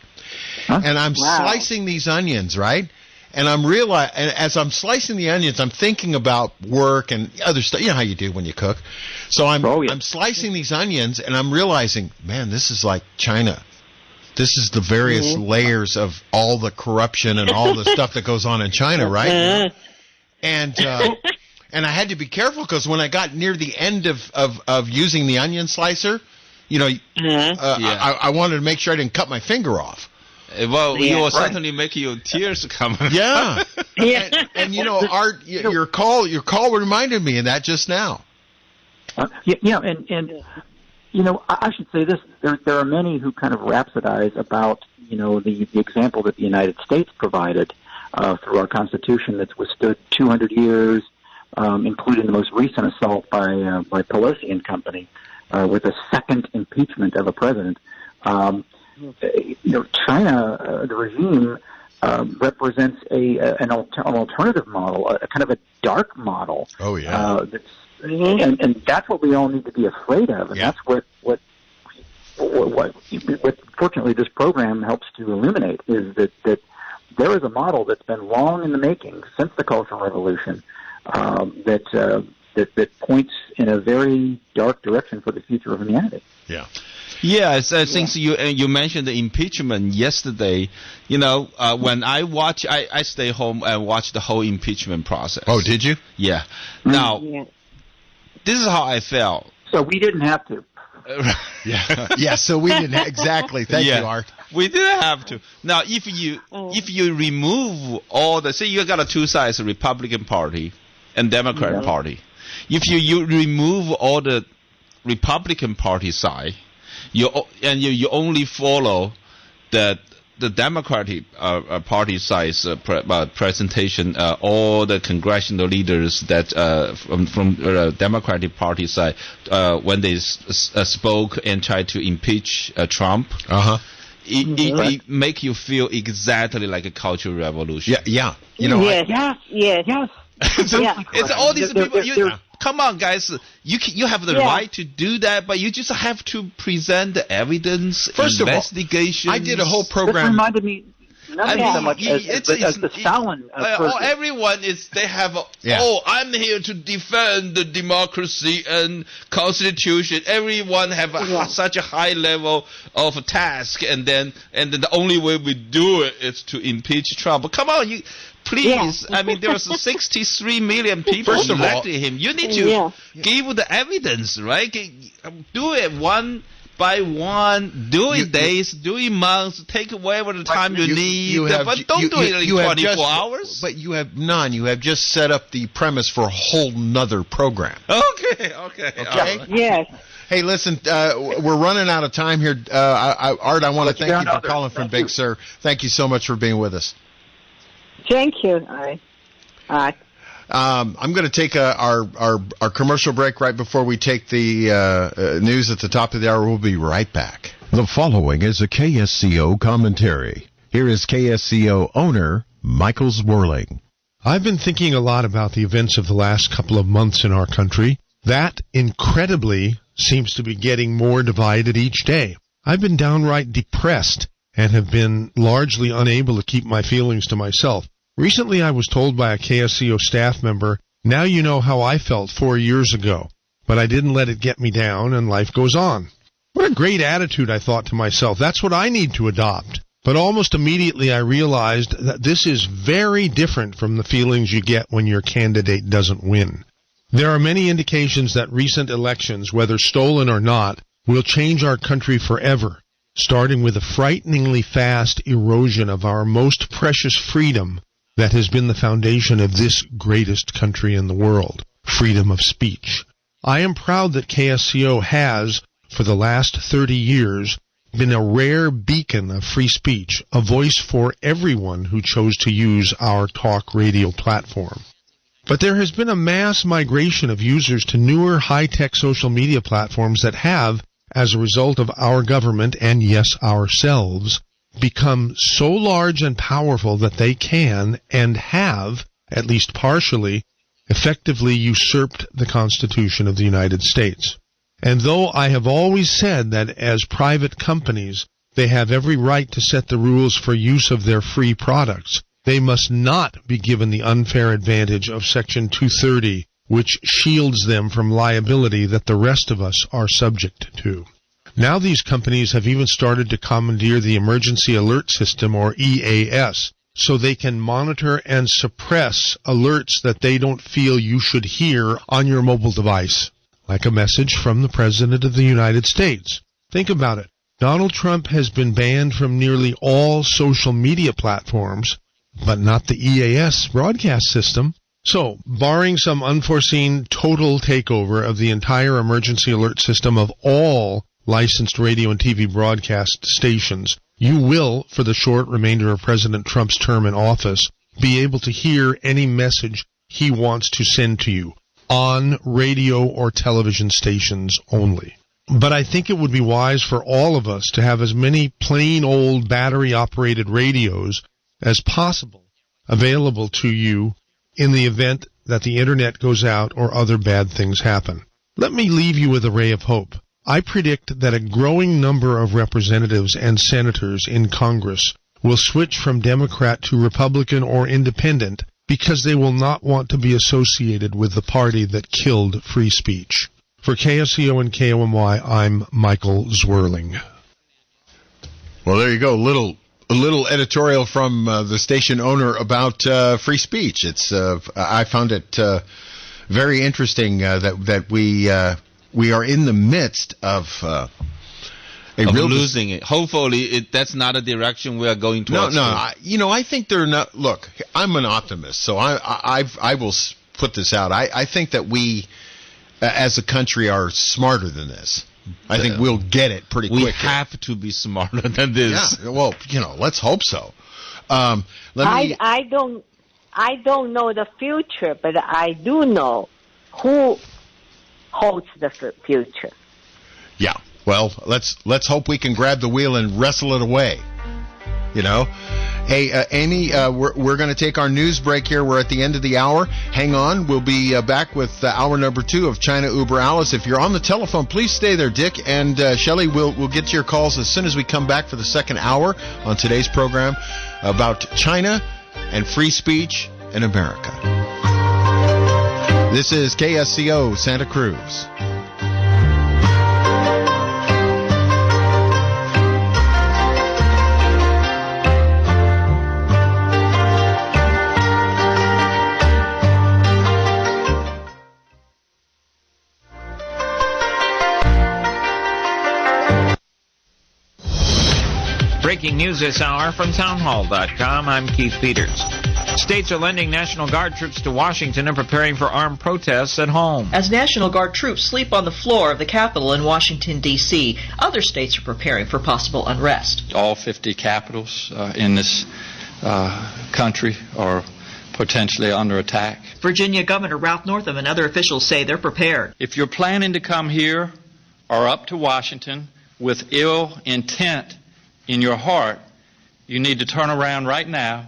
And I'm slicing these onions, right? And as I'm slicing the onions, I'm thinking about work and other stuff. You know how you do when you cook. So I'm slicing these onions, and I'm realizing, man, this is like China. This is the various layers of all the corruption and all the stuff that goes on in China, right? And I had to be careful, because when I got near the end of using the onion slicer, I wanted to make sure I didn't cut my finger off. Well, you will certainly make your tears come. Yeah. And Art, your call reminded me of that just now. I should say this: there are many who kind of rhapsodize about the example that the United States provided through our Constitution that's withstood 200 years, including the most recent assault by Pelosi and company with a second impeachment of a president. China, the regime, represents an alternative model, a kind of a dark model. Oh yeah. And that's what we all need to be afraid of, and that's what fortunately this program helps to illuminate, is that there is a model that's been long in the making since the Cultural Revolution that points in a very dark direction for the future of humanity. Yeah. Yeah, I think you mentioned the impeachment yesterday. When I stay home and watch the whole impeachment process. Oh, did you? Yeah. Now, this is how I felt. So we didn't have to. Yeah. So we didn't exactly. Thank you, Art. We didn't have to. Now, if you remove all say you got two sides, the Republican Party and Democrat Party. If you remove all the Republican Party side, you only follow the Democratic Party side's presentation, all the congressional leaders that from Democratic Party side when they spoke and tried to impeach Trump. It make you feel exactly like a cultural revolution. Yeah. Yes. It's all these people. Come on, guys! You have the right to do that, but you just have to present the evidence. First investigation. I did a whole program. This reminded me nothing so much as the Stalin. Everyone is. They have. I'm here to defend the democracy and constitution. Everyone have such a high level of task, and then the only way we do it is to impeach Trump. But come on, please, I mean, there was 63 million people elected him. You need to give the evidence, right? Do it one by one, do it days, do it months, take whatever the time you need, but don't do it in 24 hours. But you have none. You have just set up the premise for a whole nother program. Okay. Yes. Hey, listen, we're running out of time here. Art, I want to thank you for calling from Big Sur. Thank you so much for being with us. Thank you. All right. I'm going to take our commercial break right before we take the news at the top of the hour. We'll be right back. The following is a KSCO commentary. Here is KSCO owner Michael Zwerling. I've been thinking a lot about the events of the last couple of months in our country. That, incredibly, seems to be getting more divided each day. I've been downright depressed and have been largely unable to keep my feelings to myself. Recently, I was told by a KSCO staff member, "Now you know how I felt 4 years ago." But I didn't let it get me down, and life goes on. What a great attitude, I thought to myself. That's what I need to adopt. But almost immediately I realized that this is very different from the feelings you get when your candidate doesn't win. There are many indications that recent elections, whether stolen or not, will change our country forever, starting with a frighteningly fast erosion of our most precious freedom that has been the foundation of this greatest country in the world, freedom of speech. I am proud that KSCO has, for the last 30 years, been a rare beacon of free speech, a voice for everyone who chose to use our talk radio platform. But there has been a mass migration of users to newer high-tech social media platforms that have, as a result of our government and, yes, ourselves, become so large and powerful that they can, and have, at least partially, effectively usurped the Constitution of the United States. And though I have always said that as private companies, they have every right to set the rules for use of their free products, they must not be given the unfair advantage of Section 230, which shields them from liability that the rest of us are subject to. Now these companies have even started to commandeer the Emergency Alert System, or EAS, so they can monitor and suppress alerts that they don't feel you should hear on your mobile device, like a message from the President of the United States. Think about it. Donald Trump has been banned from nearly all social media platforms, but not the EAS broadcast system. So, barring some unforeseen total takeover of the entire emergency alert system of all licensed radio and TV broadcast stations, you will, for the short remainder of President Trump's term in office, be able to hear any message he wants to send to you on radio or television stations only. But I think it would be wise for all of us to have as many plain old battery-operated radios as possible available to you in the event that the Internet goes out or other bad things happen. Let me leave you with a ray of hope. I predict that a growing number of representatives and senators in Congress will switch from Democrat to Republican or Independent because they will not want to be associated with the party that killed free speech. For KSCO and KOMY, I'm Michael Zwirling. Well, there you go. A little editorial from the station owner about free speech. It's I found it very interesting that we are in the midst of losing it. Hopefully, that's not a direction we are going towards. No. I think they're not. Look, I'm an optimist, so I will put this out. I think that we, as a country, are smarter than this. I think we'll get it pretty quickly. We have to be smarter than this. Yeah. Well, let's hope so. I don't know the future, but I do know who holds the future. Yeah. Well, let's hope we can grab the wheel and wrestle it away. Hey, Amy, we're going to take our news break here. We're at the end of the hour. Hang on. We'll be back with hour number 2 of China Uber Alice. If you're on the telephone, please stay there, Dick. And Shelley, we'll get to your calls as soon as we come back for the second hour on today's program about China and free speech in America. This is KSCO Santa Cruz. Breaking news this hour from townhall.com. I'm Keith Peters. States are lending National Guard troops to Washington and preparing for armed protests at home. As National Guard troops sleep on the floor of the Capitol in Washington, D.C., other states are preparing for possible unrest. All 50 capitals in this country are potentially under attack. Virginia Governor Ralph Northam and other officials say they're prepared. If you're planning to come here or up to Washington with ill intent in your heart, you need to turn around right now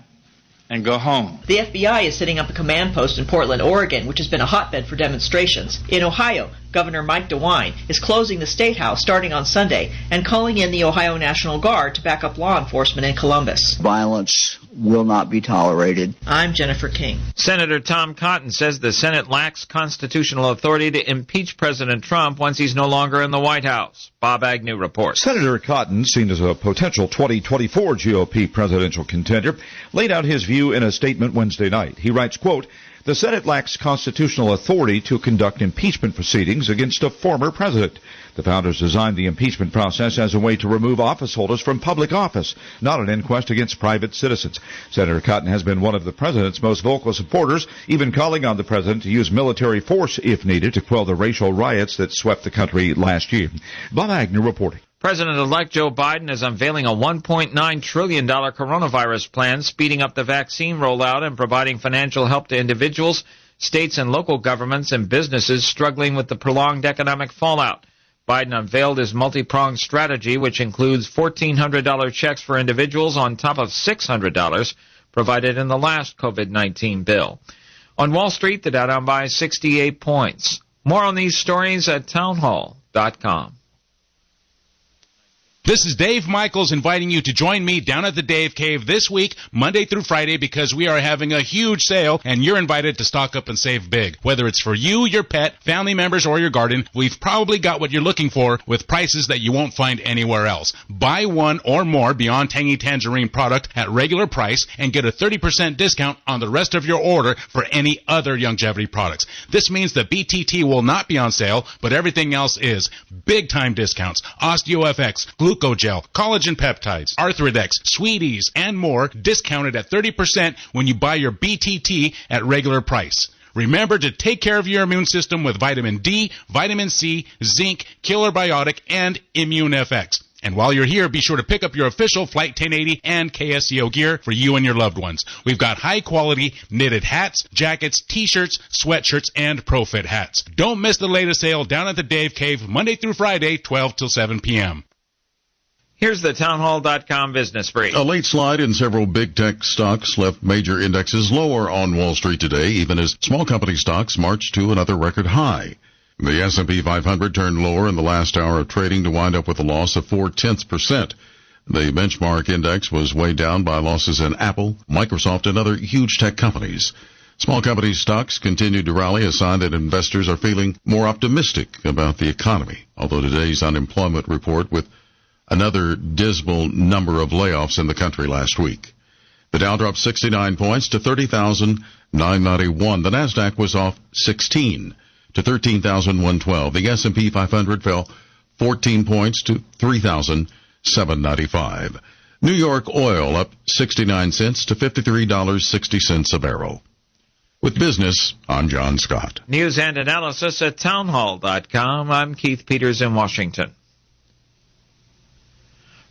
and go home. The FBI is setting up a command post in Portland, Oregon, which has been a hotbed for demonstrations. In Ohio, Governor Mike DeWine is closing the State House starting on Sunday and calling in the Ohio National Guard to back up law enforcement in Columbus. Violence will not be tolerated. I'm Jennifer King. Senator Tom Cotton says the Senate lacks constitutional authority to impeach President Trump once he's no longer in the White House. Bob Agnew reports. Senator Cotton, seen as a potential 2024 GOP presidential contender, laid out his view in a statement Wednesday night. He writes, quote, "The Senate lacks constitutional authority to conduct impeachment proceedings against a former president. The founders designed the impeachment process as a way to remove office holders from public office, not an inquest against private citizens." Senator Cotton has been one of the president's most vocal supporters, even calling on the president to use military force if needed to quell the racial riots that swept the country last year. Bob Agnew reporting. President-elect Joe Biden is unveiling a $1.9 trillion coronavirus plan, speeding up the vaccine rollout and providing financial help to individuals, states and local governments, and businesses struggling with the prolonged economic fallout. Biden unveiled his multi-pronged strategy, which includes $1,400 checks for individuals on top of $600 provided in the last COVID-19 bill. On Wall Street, the Dow down by 68 points. More on these stories at townhall.com. This is Dave Michaels inviting you to join me down at the Dave Cave this week, Monday through Friday, because we are having a huge sale, and you're invited to stock up and save big. Whether it's for you, your pet, family members, or your garden, we've probably got what you're looking for with prices that you won't find anywhere else. Buy one or more Beyond Tangy Tangerine product at regular price and get a 30% discount on the rest of your order for any other longevity products. This means that BTT will not be on sale, but everything else is. Big-time discounts. OsteoFX, Glucogel, collagen peptides, Arthrodex, Sweeties, and more discounted at 30% when you buy your BTT at regular price. Remember to take care of your immune system with vitamin D, vitamin C, zinc, Killer Biotic, and Immune FX. And while you're here, be sure to pick up your official Flight 1080 and KSCO gear for you and your loved ones. We've got high-quality knitted hats, jackets, T-shirts, sweatshirts, and ProFit hats. Don't miss the latest sale down at the Dave Cave, Monday through Friday, 12 till 7 p.m. Here's the townhall.com business brief. A late slide in several big tech stocks left major indexes lower on Wall Street today, even as small company stocks marched to another record high. The S&P 500 turned lower in the last hour of trading to wind up with a loss of 0.4%. The benchmark index was weighed down by losses in Apple, Microsoft, and other huge tech companies. Small company stocks continued to rally, a sign that investors are feeling more optimistic about the economy, although today's unemployment report with another dismal number of layoffs in the country last week. The Dow dropped 69 points to 30,991. The Nasdaq was off 16 to 13,112. The S&P 500 fell 14 points to 3,795. New York oil up 69 cents to $53.60 a barrel. With business, I'm John Scott. News and analysis at townhall.com. I'm Keith Peters in Washington.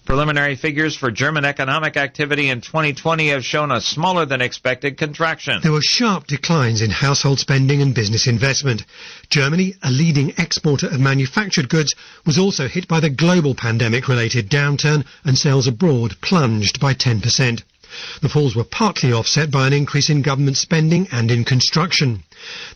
Preliminary figures for German economic activity in 2020 have shown a smaller than expected contraction. There were sharp declines in household spending and business investment. Germany, a leading exporter of manufactured goods, was also hit by the global pandemic-related downturn, and sales abroad plunged by 10%. The falls were partly offset by an increase in government spending and in construction.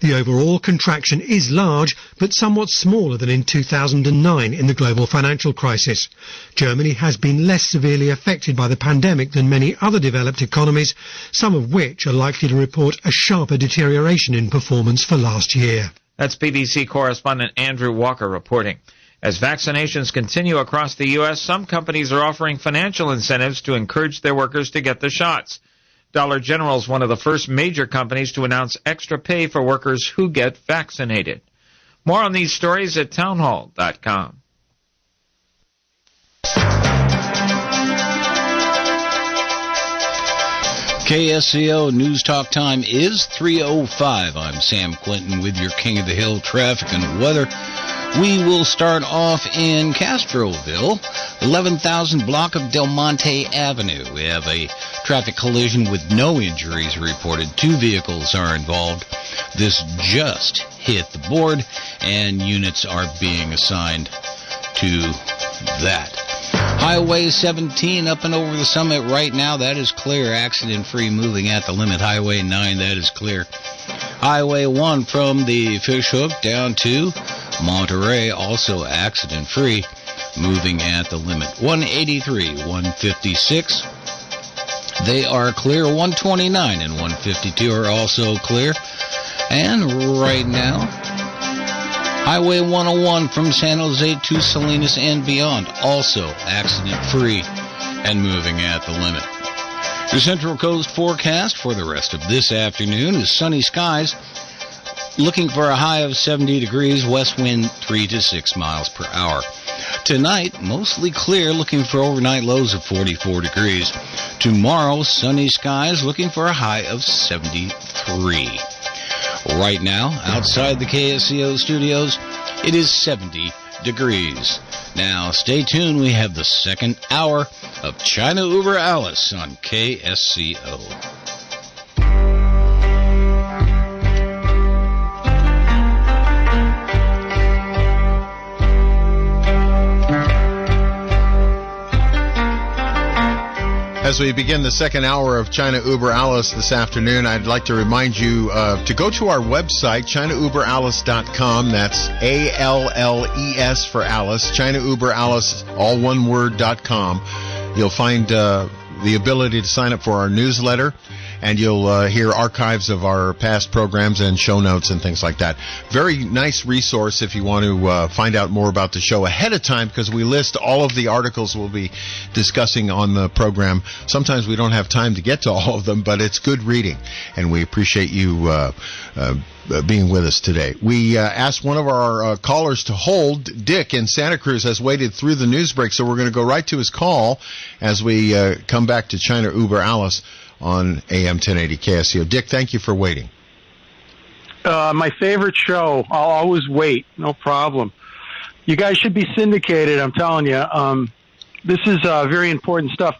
The overall contraction is large, but somewhat smaller than in 2009 in the global financial crisis. Germany has been less severely affected by the pandemic than many other developed economies, some of which are likely to report a sharper deterioration in performance for last year. That's BBC correspondent Andrew Walker reporting. As vaccinations continue across the U.S., some companies are offering financial incentives to encourage their workers to get the shots. Dollar General is one of the first major companies to announce extra pay for workers who get vaccinated. More on these stories at townhall.com. KSCO News Talk time is 3:05. I'm Sam Quinton with your King of the Hill traffic and weather. We will start off in Castroville, 11,000 block of Del Monte Avenue. We have a traffic collision with no injuries reported. 2 vehicles are involved. This just hit the board, and units are being assigned to that. Highway 17 up and over the summit right now. That is clear. Accident-free moving at the limit. Highway 9, that is clear. Highway 1 from the Fishhook down to Monterey, also accident-free, moving at the limit. 183, 156, They are clear. 129 and 152 are also clear. And right now, Highway 101 from San Jose to Salinas and beyond, also accident-free and moving at the limit. The Central Coast forecast for the rest of this afternoon is sunny skies, looking for a high of 70 degrees, west wind 3 to 6 miles per hour. Tonight, mostly clear, looking for overnight lows of 44 degrees. Tomorrow, sunny skies, looking for a high of 73. Right now, outside the KSCO studios, it is 70 degrees. Now, stay tuned. We have the second hour of China Uber Alice on KSCO. As we begin the second hour of China Uber Alice this afternoon, I'd like to remind you to go to our website, ChinaUberAlice.com. That's ALLES for Alice, ChinaUberAlice, all one word.com. You'll find the ability to sign up for our newsletter, and you'll hear archives of our past programs and show notes and things like that. Very nice resource if you want to find out more about the show ahead of time, because we list all of the articles we'll be discussing on the program. Sometimes we don't have time to get to all of them, but it's good reading, and we appreciate you being with us today. We asked one of our callers to hold. Dick in Santa Cruz has waited through the news break, so we're going to go right to his call as we come back to China Uber Alice on AM 1080 KSCO. Dick, thank you for waiting. My favorite show. I'll always wait. No problem. You guys should be syndicated, I'm telling you. This is very important stuff.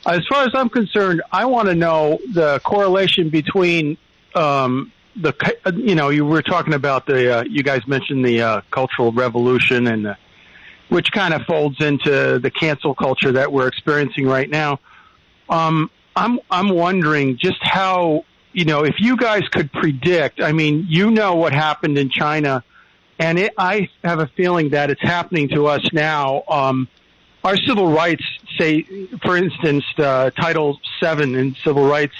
As far as I'm concerned, I want to know the correlation between you were talking about you guys mentioned the Cultural Revolution, and which kind of folds into the cancel culture that we're experiencing right now. I'm wondering just how, if you guys could predict, what happened in China, and I have a feeling that it's happening to us now. Our civil rights, say, for instance, Title VII in civil rights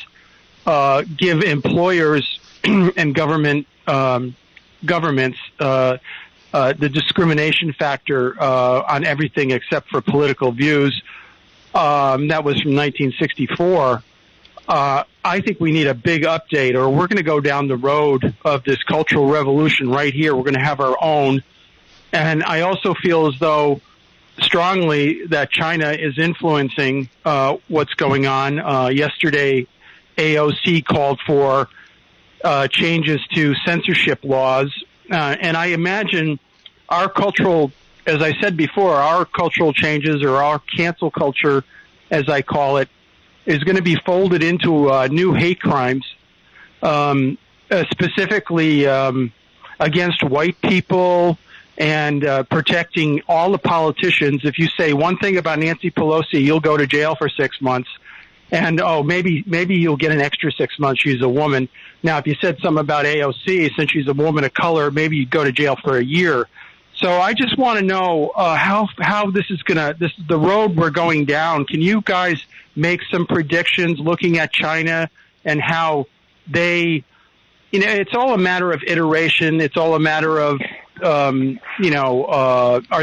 give employers and governments the discrimination factor on everything except for political views. That was from 1964. I think we need a big update, or we're going to go down the road of this cultural revolution right here. We're going to have our own. And I also feel as though strongly that China is influencing what's going on. Yesterday, AOC called for changes to censorship laws. And I imagine our cultural, as I said before, our cultural changes, or our cancel culture, as I call it, is going to be folded into new hate crimes, specifically against white people, and protecting all the politicians. If you say one thing about Nancy Pelosi, you'll go to jail for 6 months. And, maybe you'll get an extra 6 months. She's a woman. Now, if you said something about AOC, since she's a woman of color, maybe you'd go to jail for a year. So I just want to know how this is the road we're going down. Can you guys make some predictions looking at China and how they, it's all a matter of iteration. It's all a matter of, are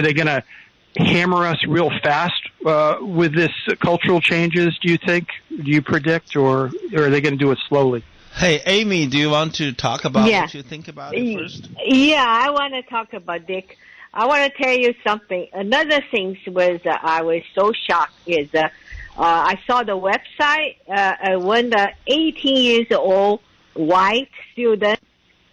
they going to hammer us real fast with this cultural changes, do you think? Do you predict, or are they going to do it slowly? Hey, Amy, do you want to talk about what you think about it first? Yeah, I want to talk about Dick. I want to tell you something. Another thing was I was so shocked is I saw the website when the 18 years old white student,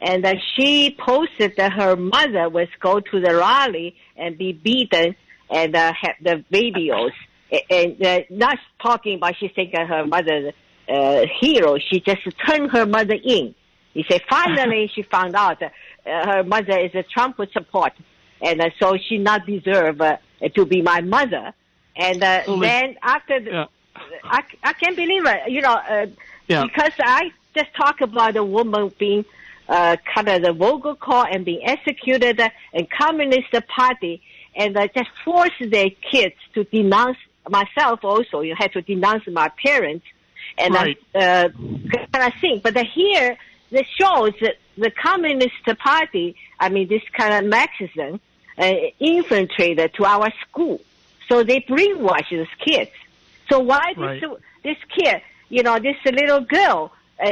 and she posted that her mother was go to the rally and be beaten, and had the videos. And not talking about she think her mother hero. She just turned her mother in. He said finally she found out that her mother is a Trump support, and so she not deserve to be my mother. And then after I can't believe it, because I just talk about a woman being kind of the vocal call and being executed, and Communist Party, and just force their kids to denounce myself also. You have to denounce my parents. And right. kind of thing. But here, the shows that the Communist Party, this kind of Marxism, infiltrated to our school. So they brainwash these kids. So why this kid, this little girl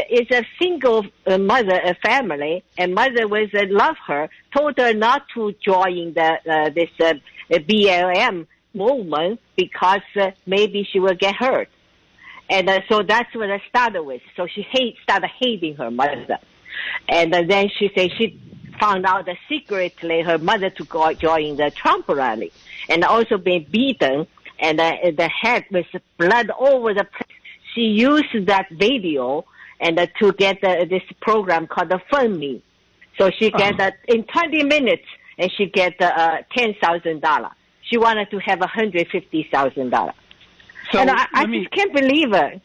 is a single mother, a family, and mother was love her, told her not to join this BLM movement because maybe she will get hurt. And so that's what I started with. So she started hating her mother. And then she said she found out that secretly her mother to go join the Trump rally, and also been beaten, and the head with blood over the place. She used that video and to get this program called the Fund Me. So she get in 20 minutes, and she get $10,000. She wanted to have $150,000. So and I just can't believe it.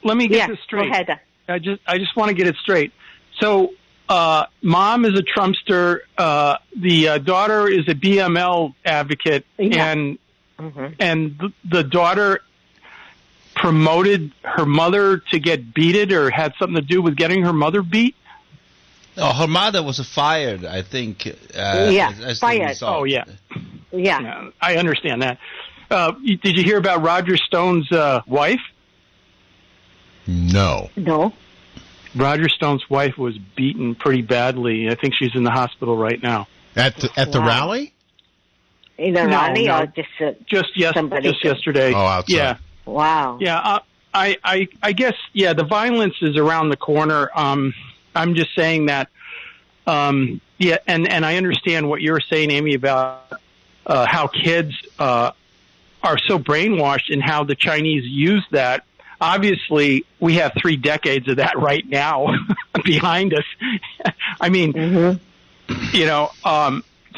Let me get this straight. Go ahead. I just want to get it straight. So, mom is a Trumpster. The daughter is a BML advocate, and the daughter promoted her mother to get beaten, or had something to do with getting her mother beat. Oh, her mother was fired, I think. Fired. Oh, yeah. Yeah. I understand that. Did you hear about Roger Stone's wife? No. Roger Stone's wife was beaten pretty badly. I think she's in the hospital right now. At the rally? In the rally, or just yesterday? Oh, outside. Yeah. Wow. Yeah. I guess the violence is around the corner. I'm just saying that. And I understand what you're saying, Amy, about how kids are so brainwashed and how the Chinese use that. Obviously, we have 3 decades of that right now behind us.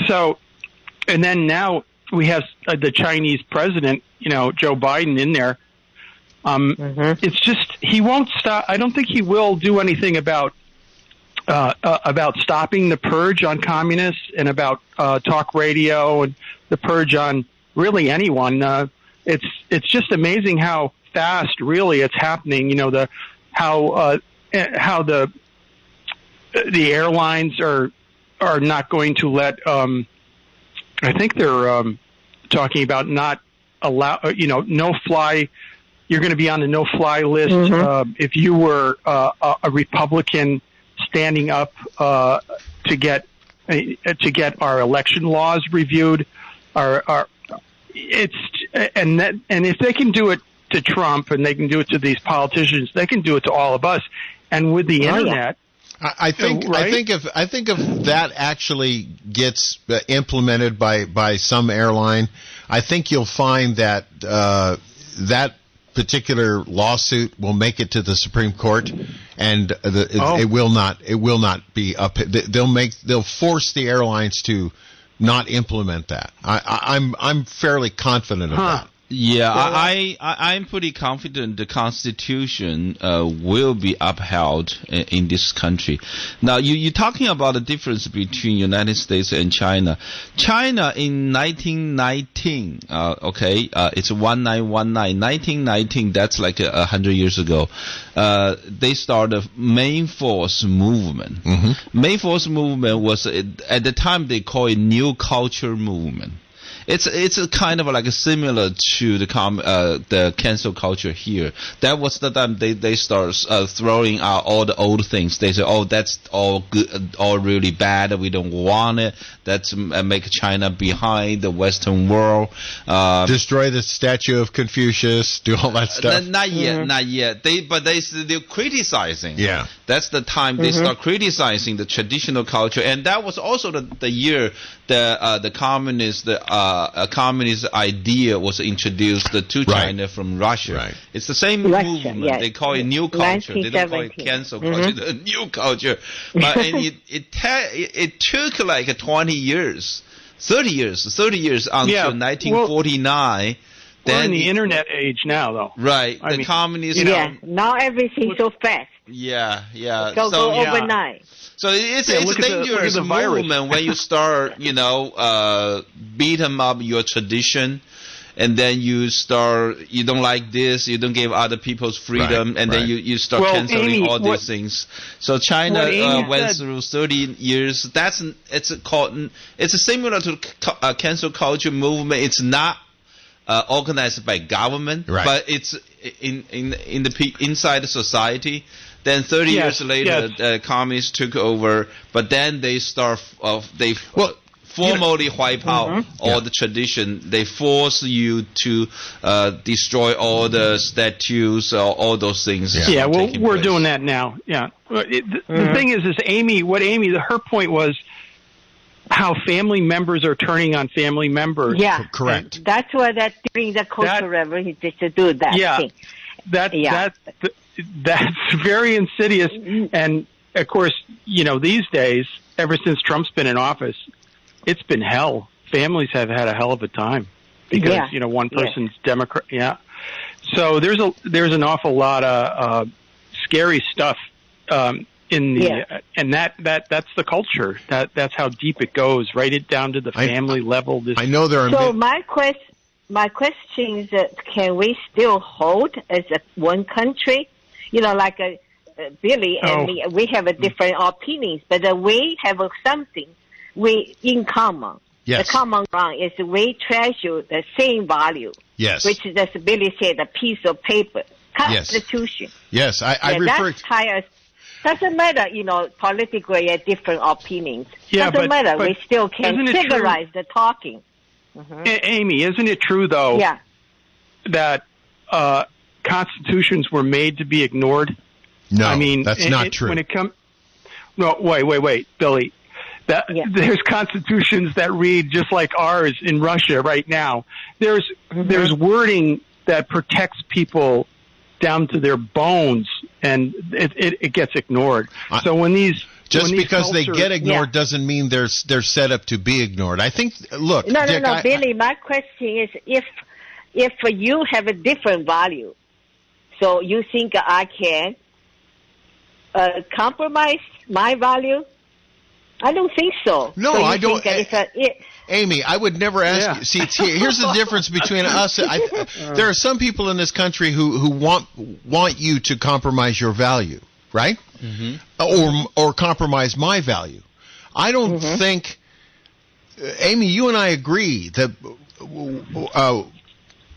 So, and then now we have the Chinese president, Joe Biden in there. It's just, he won't stop. I don't think he will do anything about stopping the purge on communists and about talk radio and the purge on really anyone. It's just amazing how fast really it's happening. How the airlines are not going to let. I think they're talking about not allow. No fly. You're going to be on the no-fly list if you were a Republican standing up to get our election laws reviewed. And if they can do it to Trump and they can do it to these politicians, they can do it to all of us. And with the internet, I think if that actually gets implemented by some airline, I think you'll find that that particular lawsuit will make it to the Supreme Court, and it will not be up. They'll force the airlines to not implement that. I'm fairly confident of that. Yeah, I'm pretty confident the Constitution will be upheld in this country. Now, you're talking about the difference between United States and China. China in 1919, it's 1919. 1919, that's like 100 years ago. They started Main Force movement. Main Force movement was, at the time, they call it New Culture movement. It's a kind of like similar to the cancel culture here. That was the time they start throwing out all the old things. They say, oh, that's all good, all really bad. We don't want it. That's make China behind the Western world. Destroy the statue of Confucius. Do all that stuff. Not yet. They're still criticizing. Yeah. That's the time they start criticizing the traditional culture, and that was also the year the communist idea was introduced to China from Russia. Right. It's the same movement. Yes. They call it new culture. They don't call it cancel culture. The new culture. But and it took like 20 years, 30 years until 1949. We're in the internet age now, though. Right. The communists. Now everything's so fast. Yeah. Go overnight. So it's a dangerous movement when you start, beating up your tradition. and then you don't like this, you don't give other people's freedom, and then you start canceling all these things. So China went through 30 years. It's similar to cancel culture movement. It's not organized by government, but it's inside the society. Then 30 years later, communists took over, but then they formally wipe out all the tradition. They force you to destroy all the statues, all those things. Yeah, well, we're doing that now. Yeah. The thing is her point was how family members are turning on family members. Yeah, correct. That's why during the Cultural Revolution to do that thing. That's very insidious. And of course, these days, ever since Trump's been in office, it's been hell. Families have had a hell of a time because one person's Democrat. Yeah. So there's an awful lot of scary stuff in the and that's the culture. That's how deep it goes, right? It down to the family level. I know there are. So my question is, can we still hold as one country? Like Billy and me, we have a different opinions, but we have something in common. Yes. The common ground is we treasure the same value. Yes. Which is, as Billy said, a piece of paper, Constitution. Yes, I refer. Doesn't matter, politically different opinions. Doesn't matter. We still can categorize the talking. Amy, isn't it true though? Yeah. That constitutions were made to be ignored? No, I mean that's not true. When it comes, no, wait, Billy. There's constitutions that read just like ours in Russia right now. There's wording that protects people down to their bones, and it gets ignored. So when these because they get ignored doesn't mean they're set up to be ignored. I think. Look, Dick, no, Billy. My question is, if you have a different value, so you think I can compromise my value? I don't think so. No, so I don't. Amy, I would never ask you. See, here's the difference between us. There are some people in this country who want you to compromise your value, right? Or compromise my value. I don't think, Amy, you and I agree that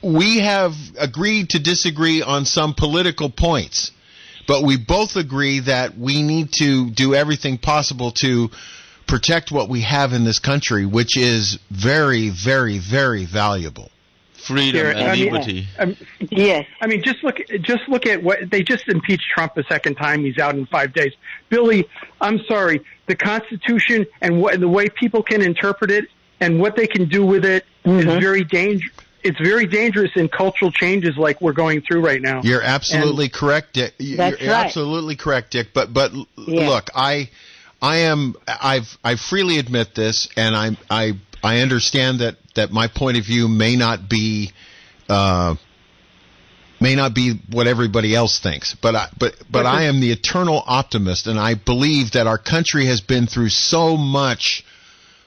we have agreed to disagree on some political points. But we both agree that we need to do everything possible to protect what we have in this country, which is very, very, very valuable. Freedom and liberty. Yes. I mean, just look at what they just impeached Trump a second time. He's out in 5 days. Billy, I'm sorry. The Constitution and the way people can interpret it and what they can do with it is very dangerous. It's very dangerous in cultural changes like we're going through right now. You're absolutely correct, Dick. Absolutely correct, Dick. But look, I freely admit this, and I understand that my point of view may not be what everybody else thinks. But I am the eternal optimist, and I believe that our country has been through so much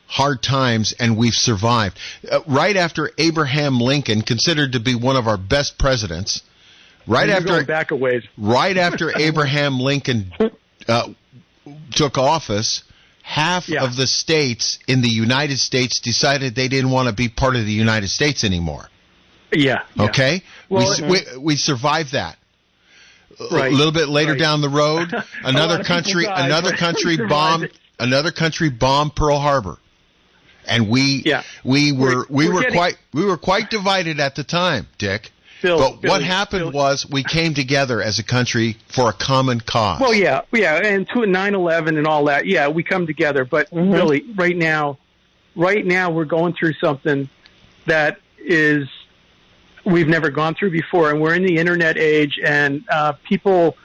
hard times, and we've survived. Right after Abraham Lincoln, considered to be one of our best presidents, right after Abraham Lincoln took office, half of the states in the United States decided they didn't want to be part of the United States anymore. Okay? Well, we survived that. Right. A little bit later down the road, another country bombed Pearl Harbor. And we were quite divided at the time, Dick. What happened was we came together as a country for a common cause. Well, and to 9/11 and all that, we come together. But Billy, right now we're going through something that we've never gone through before, and we're in the internet age, and people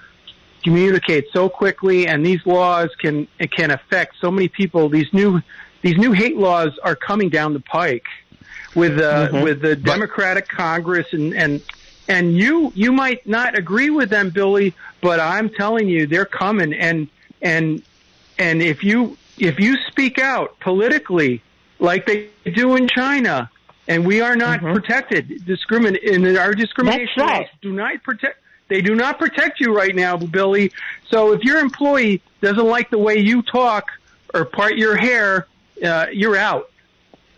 communicate so quickly, and these laws can affect so many people. These new hate laws are coming down the pike with the Democratic Congress, and you might not agree with them, Billy, but I'm telling you they're coming, and if you speak out politically like they do in China, and we are not protected. In our discrimination laws do not protect. They do not protect you right now, Billy. So if your employee doesn't like the way you talk or part your hair, you're out.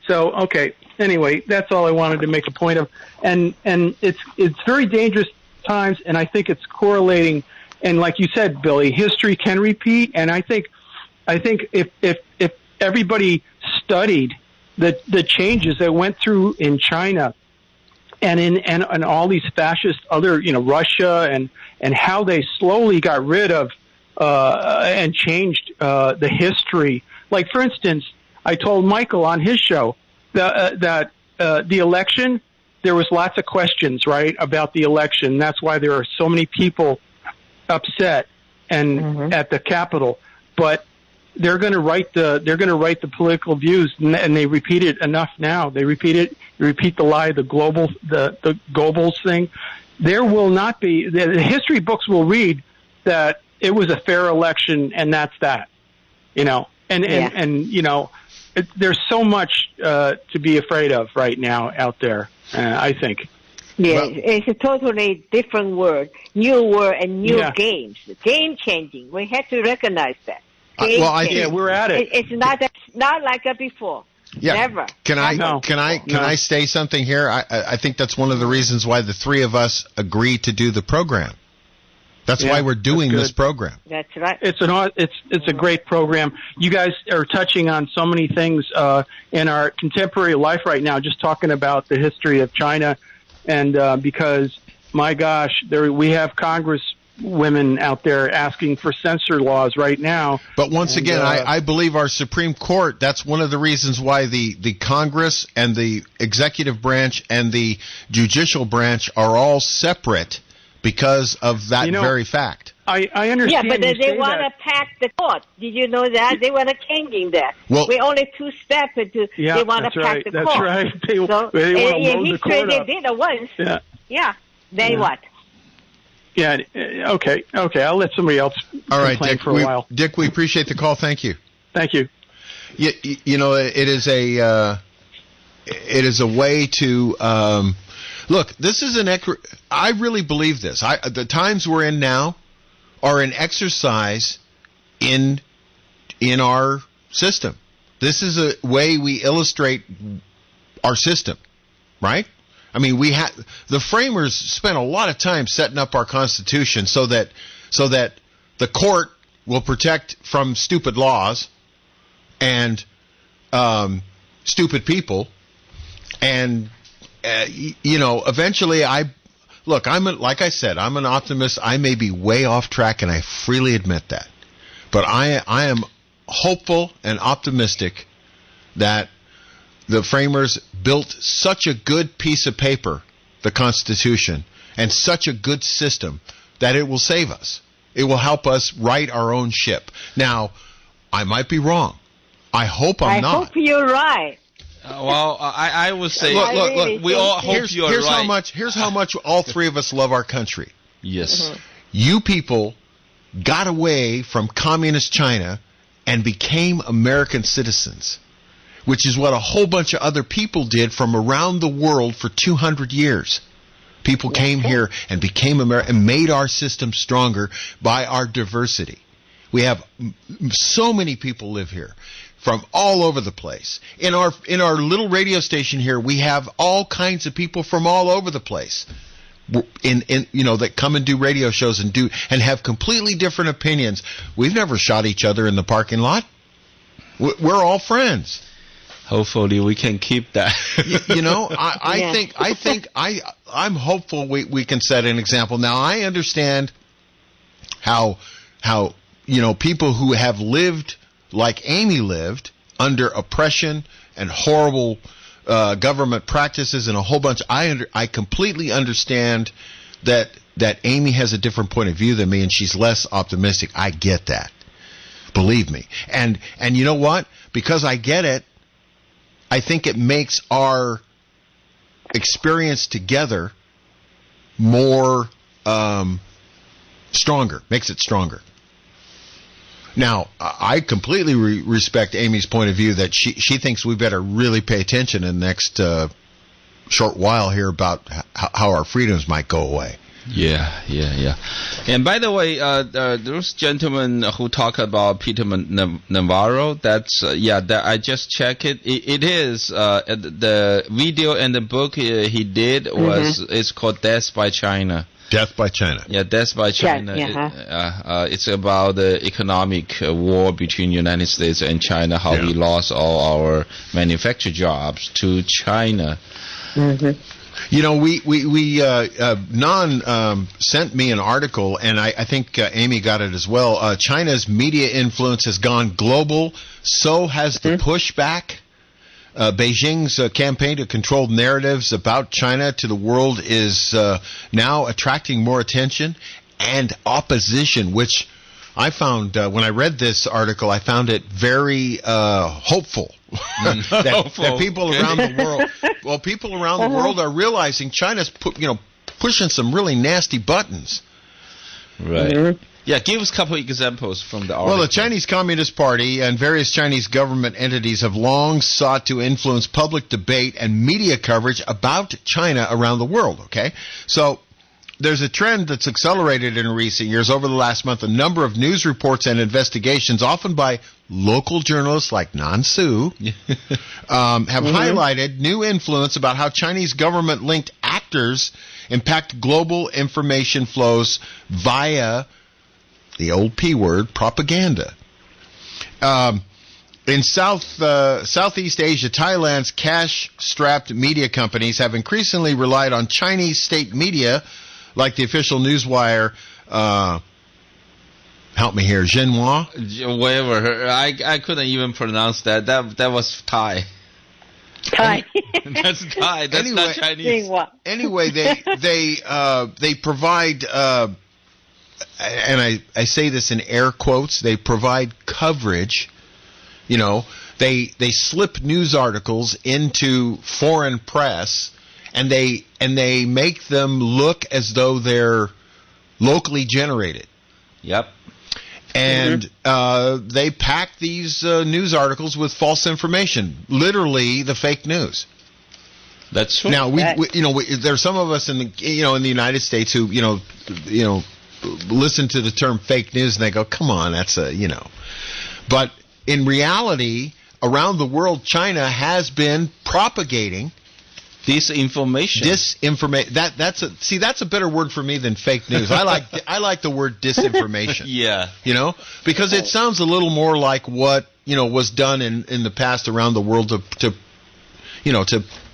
So, okay. Anyway, that's all I wanted to make a point of. And it's very dangerous times, and I think it's correlating. And like you said, Billy, history can repeat. And I think if everybody studied the changes that went through in China and all these fascist other, Russia and how they slowly got rid of and changed the history. Like, for instance, I told Michael on his show that the election, there was lots of questions, right, about the election. That's why there are so many people upset and at the Capitol. But they're going to write the political views, and they repeat it enough now. They repeat the lie, the Goebbels thing. There will not be, the history books will read that it was a fair election, and that's that, there's so much to be afraid of right now out there, I think. Yeah, it's a totally different world, new world and new games, game changing. We have to recognize that. We're at it. It's not like before. Yeah. Never. Can I say something here? I think that's one of the reasons why the three of us agreed to do the program. That's why we're doing this program. That's right. It's a great program. You guys are touching on so many things in our contemporary life right now. Just talking about the history of China, and because my gosh, we have Congress women out there asking for censor laws right now. But once again, I believe our Supreme Court, that's one of the reasons why the Congress and the executive branch and the judicial branch are all separate because of that very fact. I understand. Yeah, but they want to pack the court. Did you know that? They want to changing that. Well, we're only two steps into they want to pack the court. That's right. They want to load the court up. They did it once. Yeah. Then what? Yeah, okay. I'll let somebody else complain for a while. Dick, we appreciate the call. Thank you. Thank you. It is a way to look. This is I really believe this. The times we're in now are an exercise in our system. This is a way we illustrate our system, right? I mean, the framers spent a lot of time setting up our Constitution so that the court will protect from stupid laws and stupid people, and eventually like I said, I'm an optimist. I may be way off track, and I freely admit that, but I am hopeful and optimistic that the framers built such a good piece of paper, the Constitution, and such a good system that it will save us. It will help us right our own ship. Now, I might be wrong. I hope I'm not. I hope you're right. I would say, look. We all hope you're right. Here's how much all three of us love our country. Yes. You people got away from communist China and became American citizens, which is what a whole bunch of other people did from around the world for 200 years. People came here and became American and made our system stronger by our diversity. We have so many people live here from all over the place. In our little radio station here, we have all kinds of people from all over the place that come and do radio shows and have completely different opinions. We've never shot each other in the parking lot. We're all friends. Hopefully we can keep that. I think I'm hopeful we can set an example. Now, I understand how people who have lived like Amy lived under oppression and horrible government practices and a whole bunch. I completely understand that Amy has a different point of view than me and she's less optimistic. I get that. Believe me. And you know what? Because I get it, I think it makes our experience together more stronger, makes it stronger. Now, I completely respect Amy's point of view that she thinks we better really pay attention in the next short while here about how our freedoms might go away. Yeah. And by the way, those gentlemen who talk about Peter Navarro, that's I just checked it. It is the video and the book he did was it's called Death by China. Death by China. Yeah, Death by China. It's about the economic war between United States and China, how we lost all our manufacturing jobs to China. You know, Non sent me an article, and I think Amy got it as well. China's media influence has gone global. So has the pushback. Beijing's campaign to control narratives about China to the world is now attracting more attention and opposition, which I found, when I read this article, I found it very hopeful. that people around the world, people around the world are realizing China's pushing some really nasty buttons. Right. Yeah, give us a couple examples from the article. Well, the Chinese Communist Party and various Chinese government entities have long sought to influence public debate and media coverage about China around the world, okay? So there's a trend that's accelerated in recent years. Over the last month, a number of news reports and investigations, often by local journalists like Nan-Su, have highlighted new influence about how Chinese government-linked actors impact global information flows via the old P word, propaganda. In Southeast Asia, Thailand's cash-strapped media companies have increasingly relied on Chinese state media, like the official newswire, help me here, Xinhua? Whatever. I couldn't even pronounce that. That was Thai. Thai. That's Thai. That's not Chinese. Anyway, they provide... and I say this in air quotes, they provide coverage. You know, they slip news articles into foreign press, and they make them look as though they're locally generated. Yep. And they pack these news articles with false information, literally the fake news. That's true. Now there's some of us in the United States who listen to the term fake news and they go, come on, that's But in reality, around the world, China has been propagating disinformation. That's a better word for me than fake news. I like the word disinformation. Yeah. Because it sounds a little more like what, was done in the past around the world to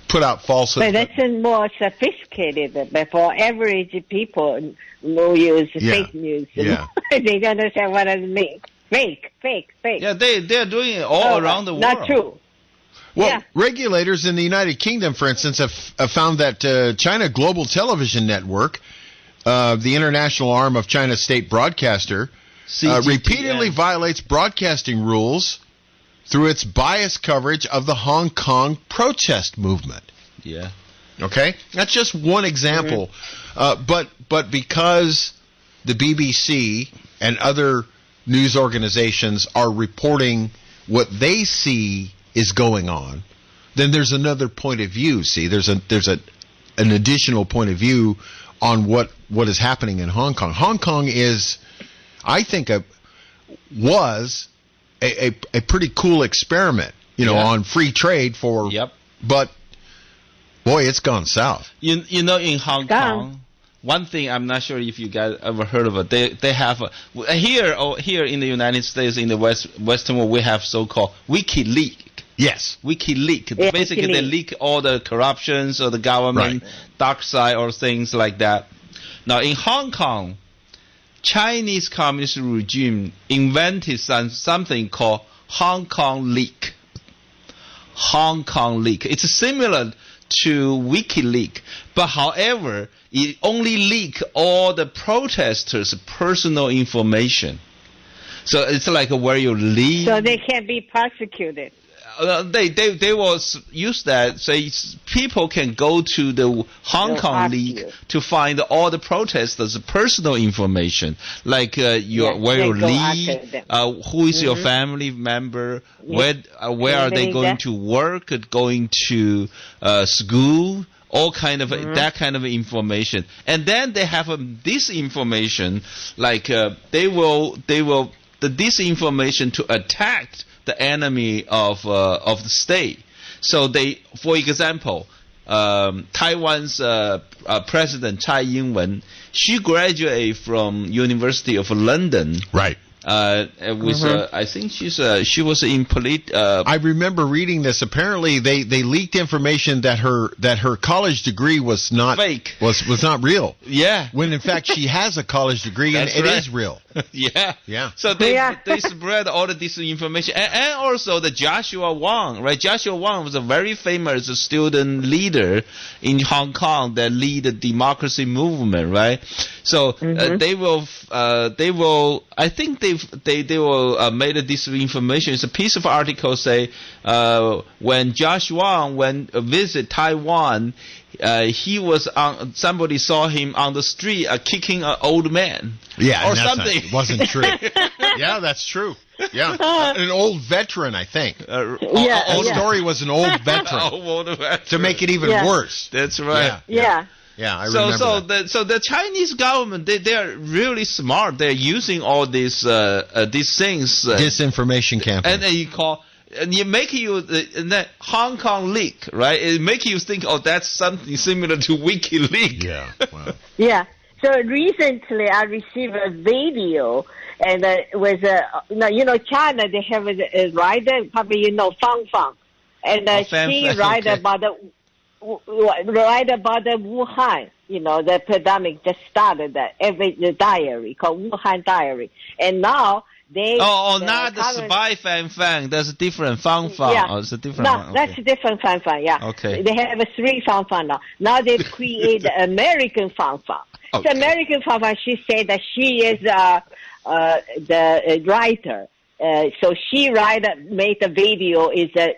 put out falsehoods. But that's more sophisticated. But for average people who use fake news, they don't understand what it means. Fake. Yeah, they're doing it all around the world. Not true. Well, regulators in the United Kingdom, for instance, have found that China Global Television Network, the international arm of China's state broadcaster, repeatedly violates broadcasting rules through its biased coverage of the Hong Kong protest movement. Yeah. Okay? That's just one example. But because the BBC and other news organizations are reporting what they see is going on, then there's another point of view. See, there's an additional point of view on what is happening in Hong Kong. Hong Kong is, I think, was a pretty cool experiment, on free trade for. Yep. But boy, it's gone south. In Hong Kong, one thing I'm not sure if you guys ever heard of it. They have here in the United States, in the Western world, we have so-called Wikileaks. Yes. Wikileaks. Yeah, Basically, they leak all the corruptions or the government dark side or things like that. Now, in Hong Kong, Chinese communist regime invented something called Hong Kong leak. Hong Kong leak. It's similar to WikiLeaks, but however, it only leak all the protesters' personal information. So it's like where you leak. So they can be prosecuted. They will use that. Say people can go to the Hong Kong leak to find all the protesters' personal information, like where you live, who is your family member, where are they going to work, going to school, all kind of that kind of information, and then they have disinformation, like they will the disinformation to attack the enemy of the state. So they, for example, Taiwan's President Tsai Ing-wen, she graduated from University of London. Right. I think she was in I remember reading this. Apparently, they leaked information that her college degree was not fake, was not real. Yeah. When in fact she has a college degree and it is real. Yeah. So they spread all of this information, and also the Joshua Wong, right? Joshua Wong was a very famous student leader in Hong Kong that lead the democracy movement, right? So they will. I think they will made this information. It's a piece of article say when Josh Wong went visit Taiwan, he was somebody saw him on the street kicking an old man. Yeah, or something. It wasn't true. Yeah, that's true. Yeah, an old veteran, I think. The story was an old veteran. To make it even worse. That's right. Yeah, I remember that. So the Chinese government, they are really smart. They're using all these things. Disinformation campaign. And you call. And it make you the Hong Kong leak, right? It make you think, oh, that's something similar to Wikileaks. Yeah. Wow. Yeah. So recently, I received a video, and it was China. They have a writer, probably Fang Fang, and she write about the Wuhan. The pandemic just started. The diary called Wuhan Diary, and now. Not the spy Fang. That's a different Fang. Yeah. Oh, it's a different No, one. that's a different Fang. Yeah. Okay. They have 3 Fang now. Now they create the American Fang. Okay. The American Fang, she said that she is the writer. So she made the video is a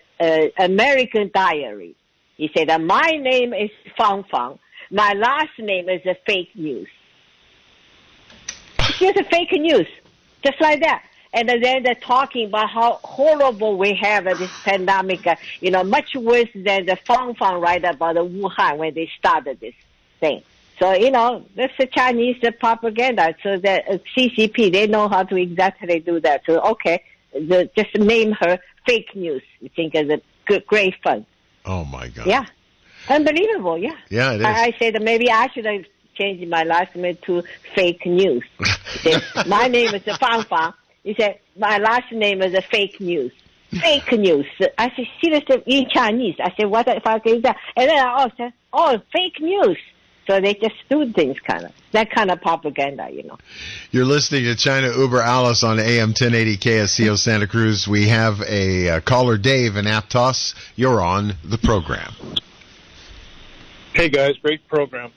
American diary. He said that my name is Fang. My last name is a fake news. It's just a fake news. Just like that. And then they're talking about how horrible we have this pandemic, much worse than the Fang right about the Wuhan when they started this thing. So, that's the Chinese propaganda. So the CCP, they know how to exactly do that. So, okay, just name her fake news. We think is a great fun. Oh, my God. Yeah. Unbelievable, yeah. Yeah, it is. I said maybe I should have changed my last name to fake news. My name is Fang. He said, my last name is fake news. Fake news. I said, seriously, in Chinese. I said, what the fuck is that? And then I said, fake news. So they just do things that kind of propaganda, You're listening to China Uber Alice on AM 1080 KSCO Santa Cruz. We have a caller, Dave, in Aptos. You're on the program. Hey, guys, great program.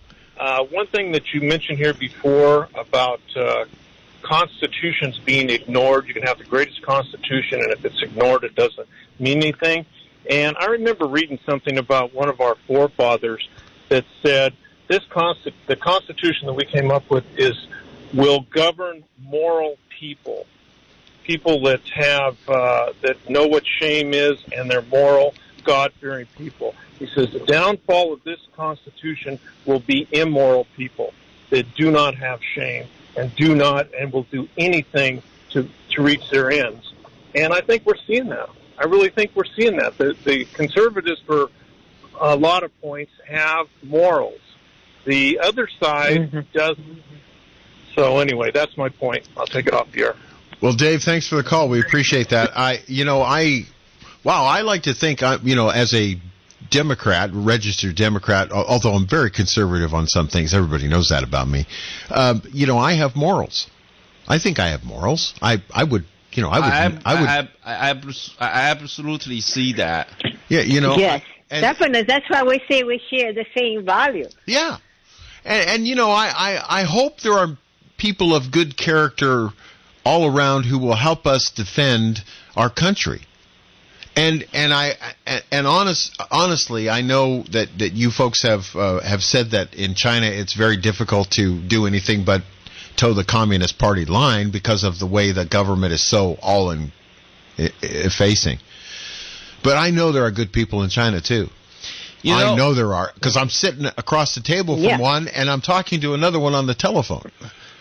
One thing that you mentioned here before about constitutions being ignored, you can have the greatest constitution, and if it's ignored, it doesn't mean anything. And I remember reading something about one of our forefathers that said the constitution that we came up with will govern moral people that have that know what shame is, and they're moral, God-fearing people. He says the downfall of this Constitution will be immoral people that do not have shame and will do anything to reach their ends. And I think we're seeing that. I really think we're seeing that. The conservatives, for a lot of points, have morals. The other side doesn't. So anyway, that's my point. I'll take it off the air. Well, Dave, thanks for the call. We appreciate that. I like to think, as a Democrat, registered Democrat, although I'm very conservative on some things. Everybody knows that about me. I have morals. I think I have morals. I absolutely see that. Yeah, Yes, definitely. That's why we say we share the same value. Yeah, and I hope there are people of good character all around who will help us defend our country. And honestly, I know that you folks have said that in China it's very difficult to do anything but toe the Communist Party line because of the way the government is so all-effacing. But I know there are good people in China too. I know there are, because I'm sitting across the table from one, and I'm talking to another one on the telephone.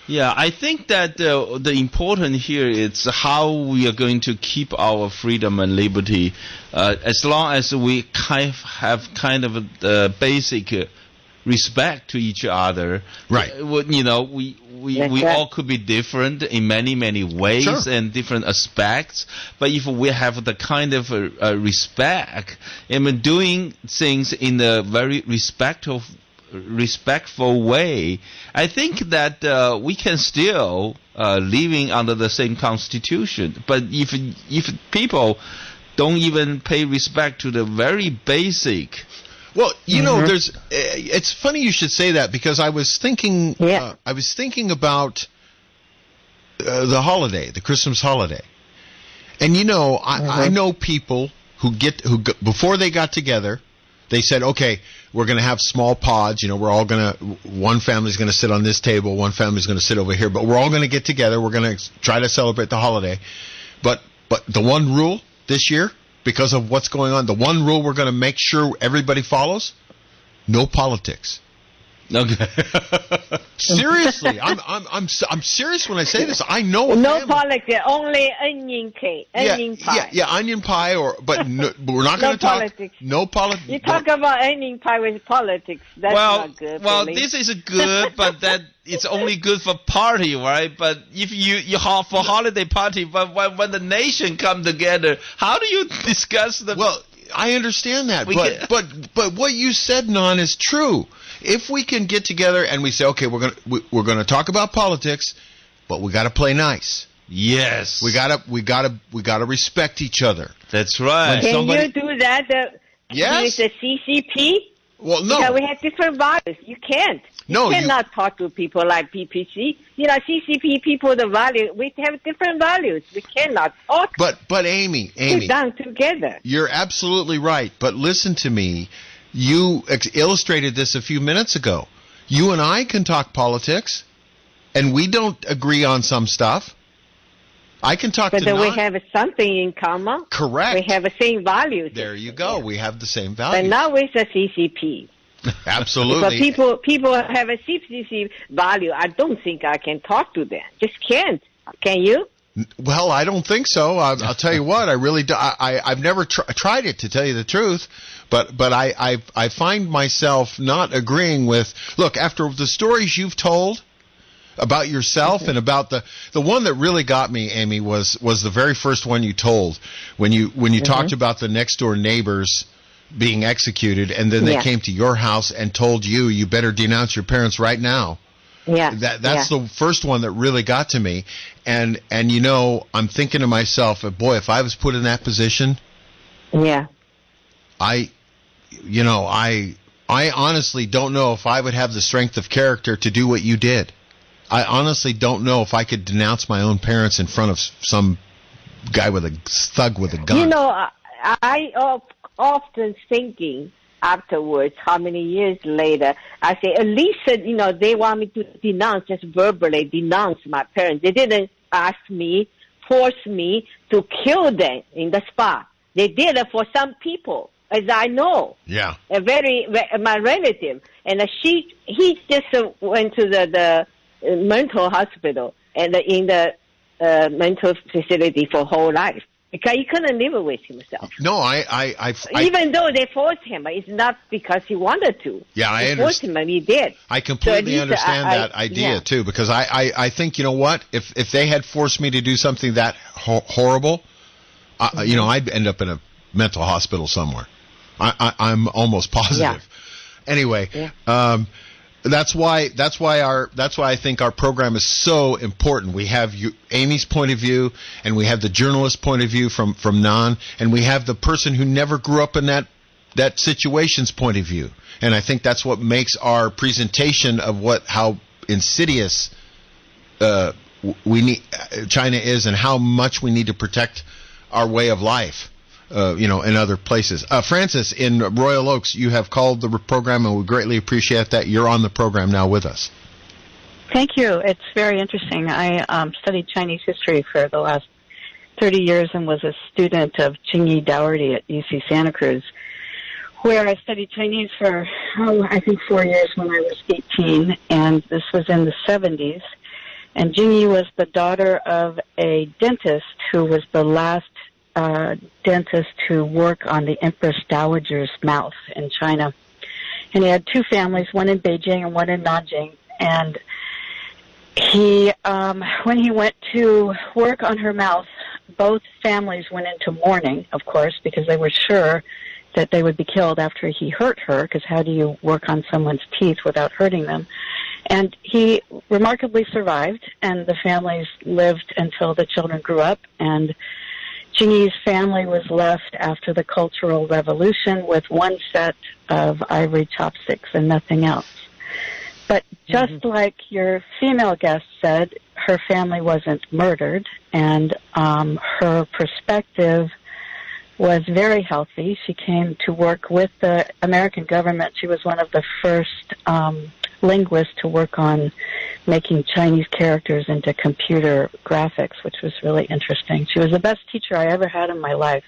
Yeah, I think that the important here is how we are going to keep our freedom and liberty, as long as we have kind of the basic respect to each other. Right. We all could be different in many ways and different aspects, but if we have the kind of respect and doing things in a very respectful way, I think that we can still living under the same constitution. But if people don't even pay respect to the very basic. Well, there's. It's funny you should say that, because I was thinking. I was thinking about the holiday, the Christmas holiday, and I know people who before they got together, they said, okay, we're going to have small pods. We're all one family's going to sit on this table, one family's going to sit over here, but we're all going to get together. We're going to try to celebrate the holiday, but the one rule this year, because of what's going on, the one rule we're going to make sure everybody follows: no politics. Okay. Seriously, I'm serious when I say this. I know no politics, only onion cake, onion pie. Yeah, onion pie, but we're not going to talk politics. No politics. You talk about onion pie with politics. That's not good. Well, really. this is good, but that it's only good for party, right? But if you have for holiday party, but when the nation come together, how do you discuss the? Well, I understand that, but what you said, Nan, is true. If we can get together and we say, okay, we're gonna talk about politics, but we got to play nice. Yes, we gotta respect each other. That's right. Can you do that? Yes. With the CCP? Well, no. Because we have different values. You can't. You cannot talk to people like PPC. CCP people, we have different values. We cannot talk. But Amy, sit down together. You're absolutely right. But listen to me. You illustrated this a few minutes ago. You and I can talk politics, and we don't agree on some stuff. I can talk but to we have something in common. Correct. We have the same values. There you go. We have the same values. But not with the CCP. Absolutely. But people have a CCP value. I don't think I can talk to them. Just can't. Can you? Well, I don't think so. I'll tell you what. I really do. I've never tried it, to tell you the truth. But I find myself not agreeing with. Look, after the stories you've told about yourself and about the one that really got me, Amy, was the very first one you told when you talked about the next door neighbors being executed, and then they came to your house and told you better denounce your parents right now. Yeah. That's the first one that really got to me. And I'm thinking to myself, boy, if I was put in that position, I honestly don't know if I would have the strength of character to do what you did. I honestly don't know if I could denounce my own parents in front of some guy with a thug with a gun. I often thinking afterwards, how many years later, I say, at least, they want me to denounce, just verbally denounce my parents. They didn't force me to kill them in the spot. They did it for some people, as I know. Yeah. My relative. And he just went to the mental hospital and in the mental facility for whole life. Because he couldn't live with himself. No, even though they forced him, it's not because he wanted to. Yeah, I understand. They forced him, and he did. I completely understand that idea too, because I think, you know what, if they had forced me to do something that horrible, I'd end up in a mental hospital somewhere. I'm almost positive. Yeah. Anyway, That's why I think our program is so important. We have Amy's point of view, and we have the journalist point of view from Nan, and we have the person who never grew up in that situation's point of view. And I think that's what makes our presentation of how insidious China is, and how much we need to protect our way of life. In other places. Francis, in Royal Oaks, you have called the program, and we greatly appreciate that. You're on the program now with us. Thank you. It's very interesting. I studied Chinese history for the last 30 years and was a student of Qingyi Dougherty at UC Santa Cruz, where I studied Chinese for, I think 4 years when I was 18, and this was in the 70s. And Jingyi was the daughter of a dentist who was the last dentist to work on the Empress Dowager's mouth in China. And he had two families, one in Beijing and one in Nanjing. And he, when he went to work on her mouth, both families went into mourning, of course, because they were sure that they would be killed after he hurt her, because how do you work on someone's teeth without hurting them? And he remarkably survived, and the families lived until the children grew up, and Jingyi's family was left after the Cultural Revolution with one set of ivory chopsticks and nothing else. But just like your female guest said, her family wasn't murdered, and her perspective was very healthy. She came to work with the American government. She was one of the first linguists to work on making Chinese characters into computer graphics, which was really interesting. She was the best teacher I ever had in my life.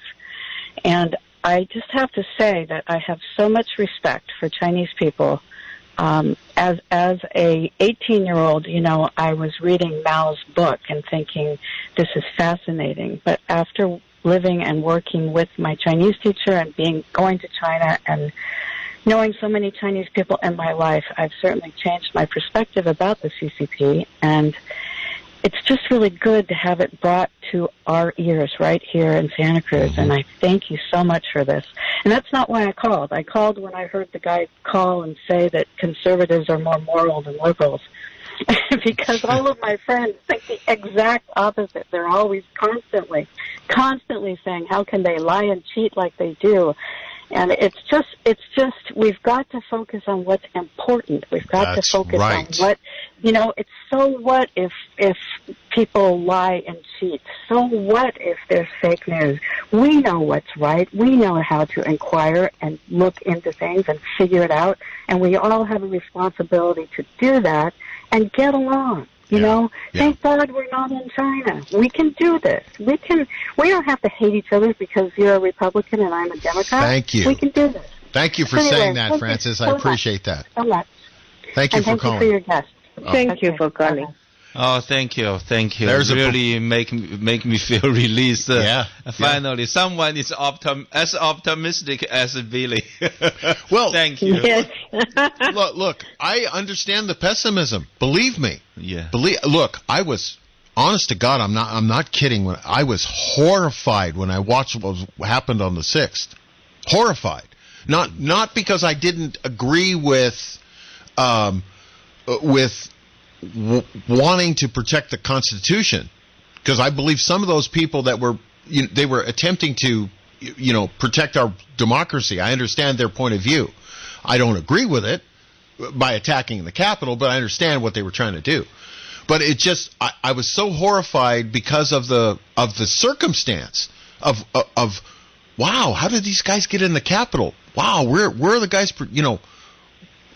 And I just have to say that I have so much respect for Chinese people. As a 18-year-old, you know, I was reading Mao's book and thinking, this is fascinating. But after living and working with my Chinese teacher and going to China and knowing so many Chinese people in my life, I've certainly changed my perspective about the CCP, and it's just really good to have it brought to our ears right here in Santa Cruz, and I thank you so much for this. And that's not why I called. I called when I heard the guy call and say that conservatives are more moral than liberals, because all of my friends think the exact opposite. They're always constantly saying, how can they lie and cheat like they do? And it's just, we've got to focus on what's important. We've got to focus on what, you know, it's so what if people lie and cheat? So what if there's fake news? We know what's right. We know how to inquire and look into things and figure it out. And we all have a responsibility to do that and get along. You know, thank God we're not in China. We can do this. We don't have to hate each other because you're a Republican and I'm a Democrat. Thank you. We can do this. Thank you for saying that, Francis. I appreciate that. So much. Thank you for calling. Thank you for your guest. Thank you for calling. Oh, thank you. There's really make me feel released. Finally, Yeah. someone is as optimistic as Billy. Well, thank you. Yes. Look, I understand the pessimism. Believe me. Yeah. Look, I was honest to God. I'm not kidding. I was horrified when I watched what happened on the 6th. Horrified. Not because I didn't agree with wanting to protect the Constitution, because I believe some of those people that they were attempting to, protect our democracy. I understand their point of view. I don't agree with it by attacking the Capitol, but I understand what they were trying to do. But it just, I was so horrified because of the circumstance of wow, how did these guys get in the Capitol? Wow, where are the guys?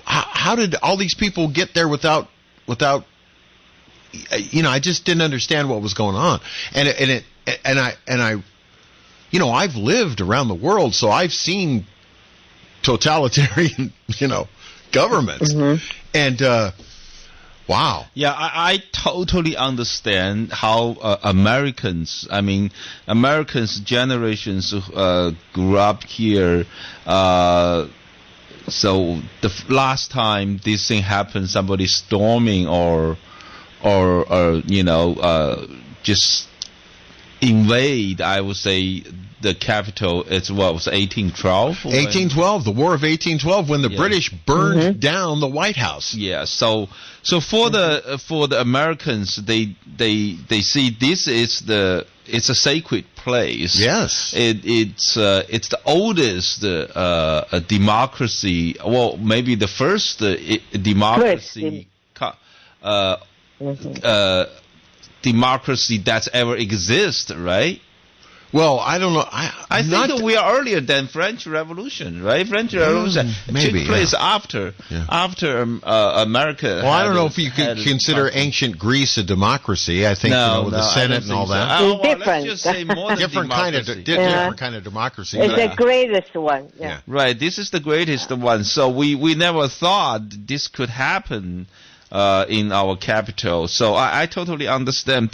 How did all these people get there without, I just didn't understand what was going on. And I've lived around the world, so I've seen totalitarian, governments. And, wow. Yeah, I totally understand how Americans generations grew up here. So the last time this thing happened, somebody storming or just invade, I would say, the capital. It's what was 1812. 1812, the War of 1812, when the British burned down the White House. Yeah. So for the Americans, they see this is it's a sacred place. Yes. It's the oldest democracy. Well, maybe the first democracy. Democracy that's ever existed, right? Well, I don't know. I think that we are earlier than French Revolution, right? French Revolution maybe, took place after America. Well, I don't know if you could consider ancient Greece a democracy. I think the Senate and all that. Well, let's just say more than different kind of democracy. It's the greatest one. Yeah. Right. This is the greatest one. So we never thought this could happen in our capital. So I totally understand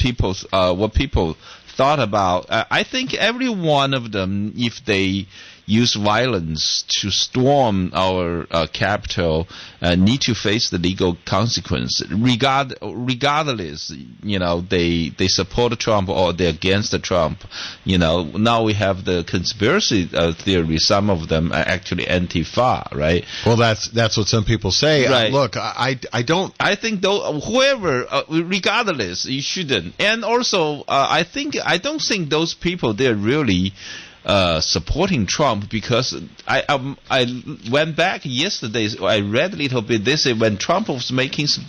what people thought about. I think every one of them, if they use violence to storm our capital, need to face the legal consequence. Regardless, they support Trump or they're against Trump. Now we have the conspiracy theory. Some of them are actually Antifa, right? Well, that's what some people say. Right. Look, I don't. I think whoever, regardless, you shouldn't. And also, I don't think those people they're really supporting Trump, because I went back yesterday. I read a little bit. They say when Trump was making some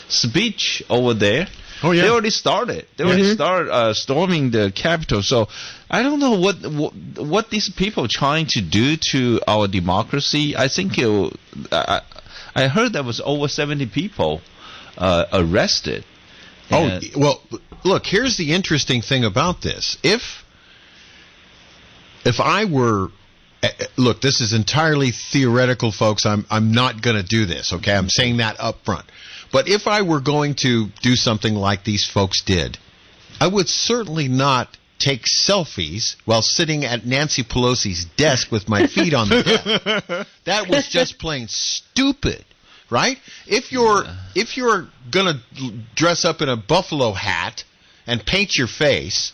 speech over there, they already started. They already started storming the Capitol. So I don't know what these people are trying to do to our democracy. I think I heard there was over 70 people arrested. Oh well, look. Here's the interesting thing about this. If I were, look, this is entirely theoretical, folks. I'm not going to do this, okay? I'm saying that up front. But if I were going to do something like these folks did, I would certainly not take selfies while sitting at Nancy Pelosi's desk with my feet on the desk. That was just plain stupid, right? If you're going to dress up in a buffalo hat and paint your face,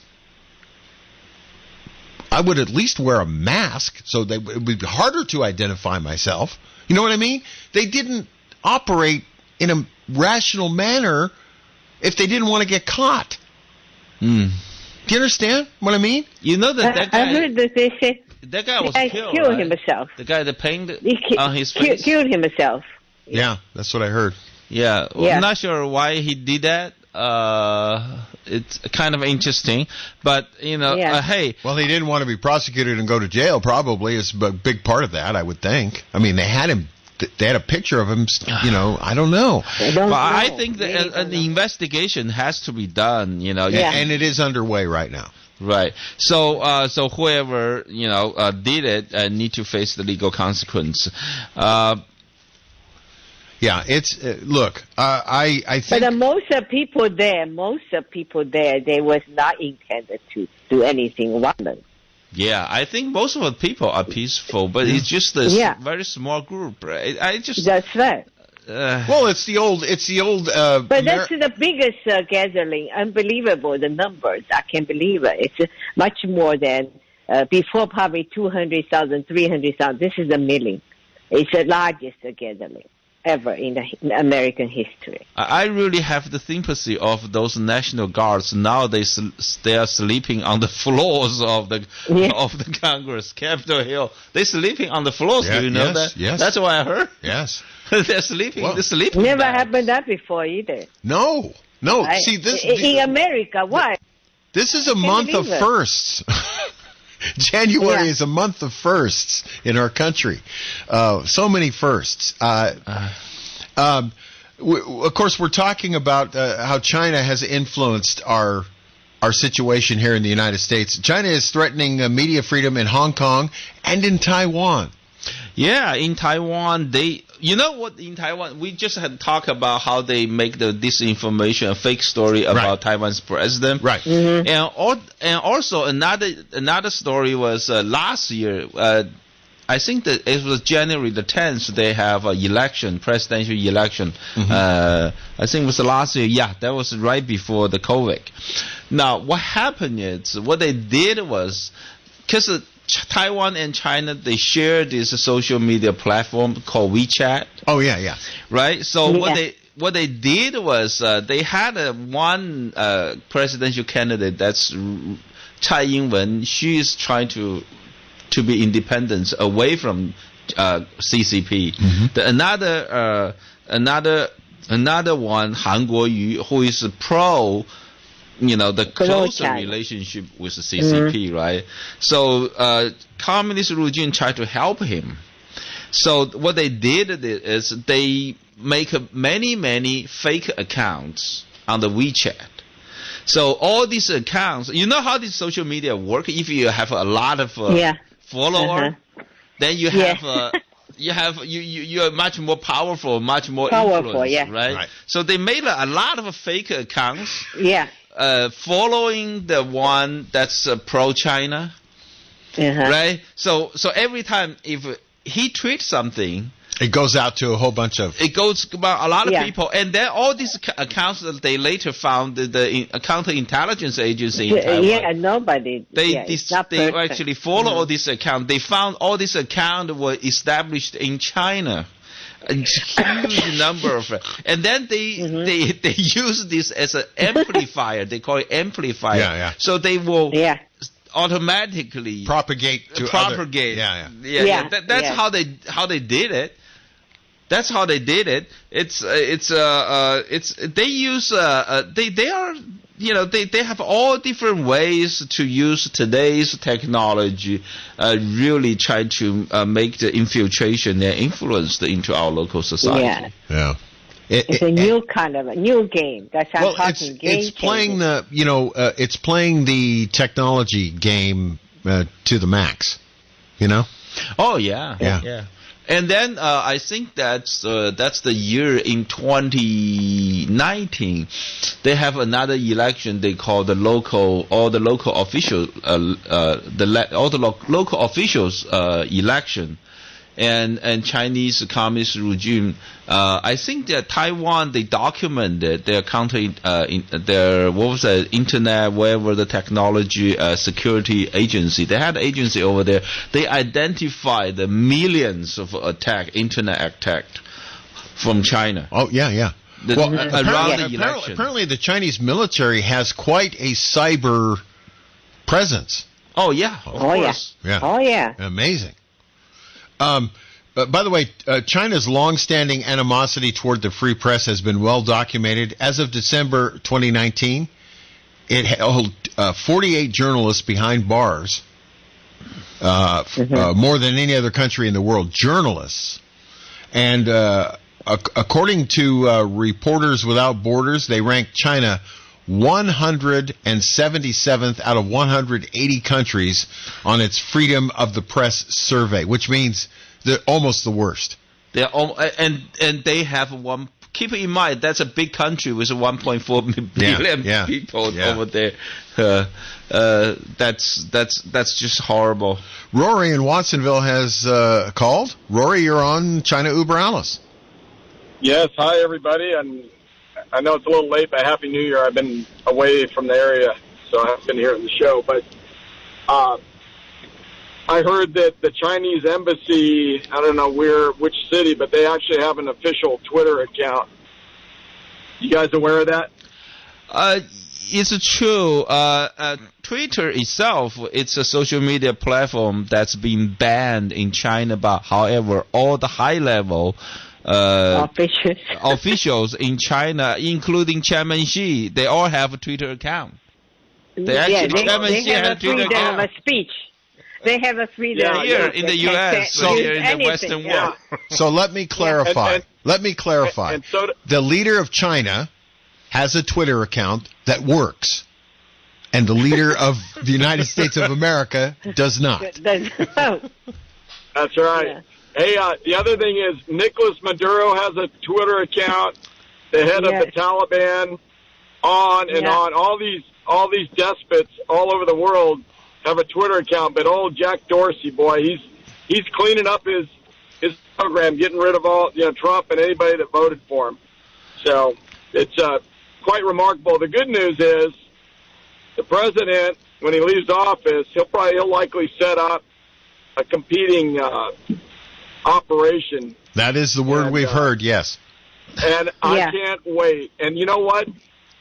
I would at least wear a mask so it would be harder to identify myself. You know what I mean? They didn't operate in a rational manner if they didn't want to get caught. Do you understand what I mean? You know that guy. I heard that they said that guy was killed. Killed himself. The guy that painted on his face. Killed himself. Yeah, that's what I heard. Yeah. I'm not sure why he did that. It's kind of interesting, but hey. Well, he didn't want to be prosecuted and go to jail. Probably is a big part of that, I would think. I mean, they had him. They had a picture of him. I don't know. But I think that an investigation has to be done. And it is underway right now. Right. So whoever did it need to face the legal consequence. Yeah, it's look. I think. But most of people there, they was not intended to do anything violent. Yeah, I think most of the people are peaceful, but it's just a very small group, right? That's right. Well, it's the old. But that's the biggest gathering. Unbelievable, the numbers. I can't believe it. It's much more than before. Probably 200,000, 300,000. This is a million. It's the largest gathering ever in American history. I really have the sympathy of those National Guards. Now they are sleeping on the floors of the Congress, Capitol Hill. They're sleeping on the floors. Do you know that? Yes. That's what I heard. Yes. They're sleeping. Well, they're sleeping. Never happened that before either. No. See this in America. Why? This is a month of firsts. January is a month of firsts in our country. So many firsts. Of course, we're talking about how China has influenced our situation here in the United States. China is threatening media freedom in Hong Kong and in Taiwan. Yeah, in Taiwan, in Taiwan, we just had talked about how they make the disinformation, a fake story about Taiwan's president. Right. Mm-hmm. And also another story was last year, I think that it was January the 10th, they have a presidential election. Mm-hmm. I think it was last year. Yeah, that was right before the COVID. Now, what happened is, what they did was, because Taiwan and China, they share this social media platform called WeChat. Oh, yeah. Right? So what they did was they had one presidential candidate, that's Tsai Ing-wen. She is trying to be independent away from CCP. Mm-hmm. Another one, Han Kuo-yu, who is pro the closer relationship with the CCP, right? So communist regime tried to help him. So what they did is they make many fake accounts on the WeChat. So all these accounts, you know how this social media work? If you have a lot of followers, then you have you're much more powerful, much more influence, right? So they made a lot of fake accounts. Following the one that's pro-China, right? So every time if he tweets something, it goes out to a whole bunch of. It goes about a lot of people, and then all these accounts that they later found the counterintelligence agency in Taiwan. Nobody. They actually follow all these accounts. They found all these accounts were established in China. A huge number of, and then they use this as an amplifier. They call it amplifier. So they will automatically propagate. That's how they did it. That's how they did it. They use they have all different ways to use today's technology, really try to make the infiltration and influence into our local society. It's a new kind of a new game. That's how I'm talking. It's playing it's playing the technology game to the max. Oh yeah. And then I think that's the year in 2019. They have another election they call the local officials election. And Chinese communist regime, I think that Taiwan, they documented their internet, whatever the technology security agency. They had an agency over there. They identified the millions of internet attacks from China. Oh, yeah. Apparently the Chinese military has quite a cyber presence. Oh, yeah. Of course. Oh, yeah. Amazing. By the way, China's long-standing animosity toward the free press has been well documented. As of December 2019, it held 48 journalists behind bars, more than any other country in the world. Journalists. And according to Reporters Without Borders, they ranked China 177th out of 180 countries on its freedom of the press survey, which means they're almost the worst. And they have one. Keep in mind that's a big country with 1.4 billion people over there. That's just horrible. Rory in Watsonville has called. Rory, you're on China Uber Alice. Yes, hi everybody, and I know it's a little late, but Happy New Year. I've been away from the area, so I haven't been hearing the show. But I heard that the Chinese embassy, I don't know which city, but they actually have an official Twitter account. You guys aware of that? It's true. Twitter itself, it's a social media platform that's been banned in China, but however, all the high-level officials in China, including Chairman Xi, they all have a Twitter account. They have a freedom of speech. They have a freedom here in the U.S., here in the Western world. So let me clarify. The leader of China has a Twitter account that works, and the leader of the United States of America does not. That's right. Yeah. Hey, the other thing is Nicolas Maduro has a Twitter account. The head of the Taliban, on and on. All these despots all over the world have a Twitter account. But old Jack Dorsey, boy, he's cleaning up his program, getting rid of all Trump and anybody that voted for him. So it's quite remarkable. The good news is the president, when he leaves office, he'll likely set up a competing operation. That is the word we've heard, yes. And I can't wait. And you know what?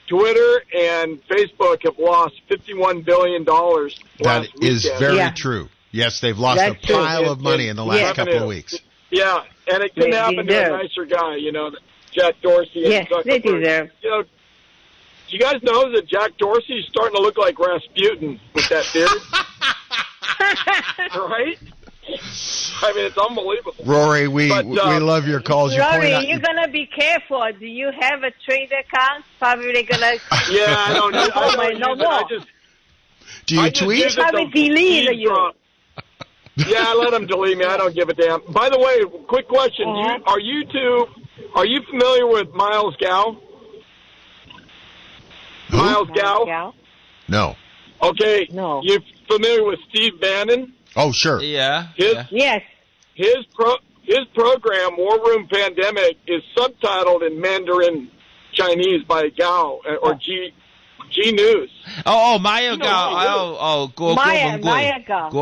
Twitter and Facebook have lost $51 billion That is very true. Yes, they've lost a pile of money in the last couple of weeks. Yeah, and it couldn't happen to a nicer guy, Jack Dorsey. Yes, they deserve. you guys know that Jack Dorsey's starting to look like Rasputin with that beard? Right? I mean, it's unbelievable. Rory, we love your calls. Rory, you're going to be careful. Do you have a trade account? Probably going to... Yeah, I don't use it. Do you tweet? They probably delete you. Yeah, let them delete me. I don't give a damn. By the way, quick question. Are you familiar with Miles Gow? Who? Miles Gow? No. Okay. No. You familiar with Steve Bannon? Oh, sure. Yeah. Yes. His program, War Room Pandemic, is subtitled in Mandarin Chinese by Gao or G News. Maya Gao. Maya Gao. We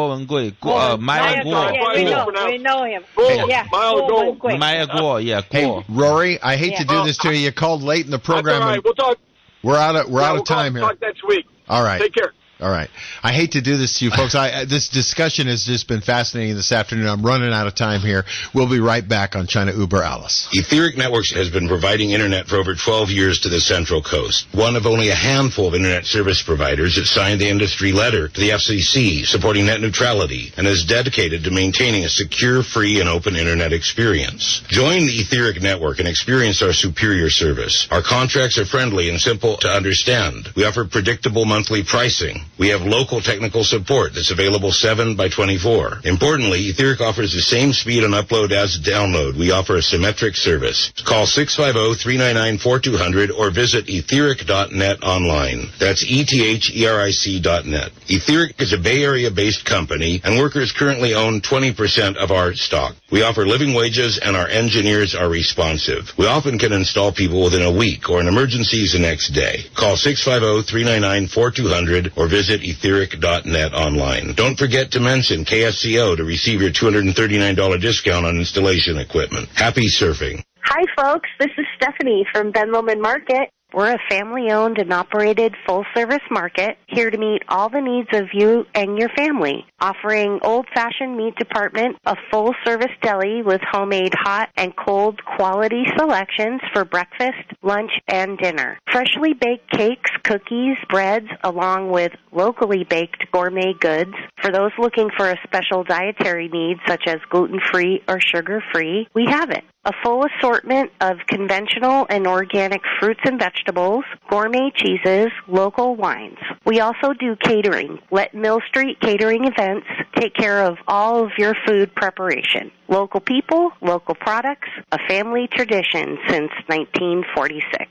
know him. Yeah, Maya Guo, yeah. Hey, Rory, I hate to do this to you. You called late in the program. That's all right. We'll talk. We're out of time here. We'll talk next week. All right. Take care. All right. I hate to do this to you folks. This discussion has just been fascinating this afternoon. I'm running out of time here. We'll be right back on China Uber Alice. Etheric Networks has been providing internet for over 12 years to the Central Coast. One of only a handful of internet service providers that signed the industry letter to the FCC supporting net neutrality and is dedicated to maintaining a secure, free, and open internet experience. Join the Etheric Network and experience our superior service. Our contracts are friendly and simple to understand. We offer predictable monthly pricing. We have local technical support that's available 7/24. Importantly, Etheric offers the same speed on upload as download. We offer a symmetric service. Call 650-399-4200 or visit etheric.net online. That's ETHERIC.net. Etheric is a Bay Area-based company, and workers currently own 20% of our stock. We offer living wages, and our engineers are responsive. We often can install people within a week or in emergencies the next day. Call 650-399-4200 or visit etheric.net online. Don't forget to mention KSCO to receive your $239 discount on installation equipment. Happy surfing. Hi, folks. This is Stephanie from Ben Lomond Market. We're a family-owned and operated full-service market here to meet all the needs of you and your family, offering old-fashioned meat department, a full-service deli with homemade hot and cold quality selections for breakfast, lunch, and dinner, freshly baked cakes, cookies, breads, along with locally baked gourmet goods. For those looking for a special dietary need such as gluten-free or sugar-free, we have it. A full assortment of conventional and organic fruits and vegetables, gourmet cheeses, local wines. We also do catering. Let Mill Street Catering Events take care of all of your food preparation. Local people, local products, a family tradition since 1946.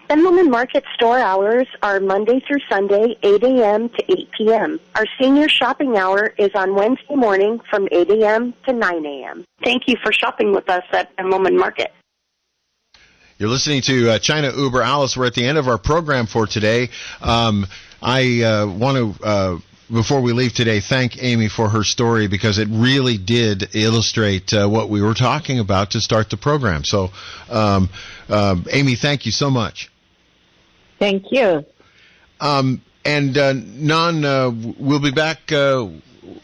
Ben Lomond Market store hours are Monday through Sunday, 8 a.m. to 8 p.m. Our senior shopping hour is on Wednesday morning from 8 a.m. to 9 a.m. Thank you for shopping with us at Ben Lomond Market. You're listening to China Uber Alice. We're at the end of our program for today. I want to, before we leave today, thank Amy for her story because it really did illustrate what we were talking about to start the program. So, Amy, thank you so much. Thank you. Nan, we'll be back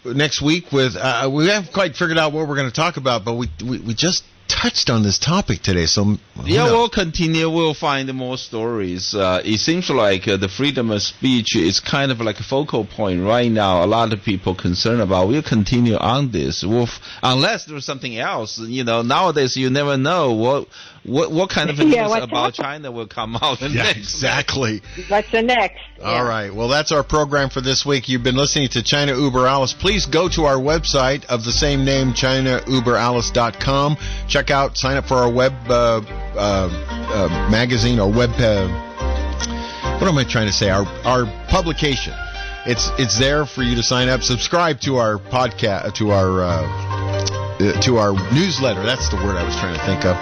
next week with. We haven't quite figured out what we're going to talk about, but we just touched on this topic today, so we'll continue. We'll find more stories. It seems like the freedom of speech is kind of like a focal point right now. A lot of people concerned about. We'll continue on this. Unless there's something else. Nowadays you never know what kind of news about China will come out next. Exactly. What's the next? All right. Well, that's our program for this week. You've been listening to China Uber Alice. Please go to our website of the same name, ChinaUberAlice.com. Check out, sign up for our web magazine or web. What am I trying to say? Our publication. It's there for you to sign up. Subscribe to our podcast, to our newsletter. That's the word I was trying to think of.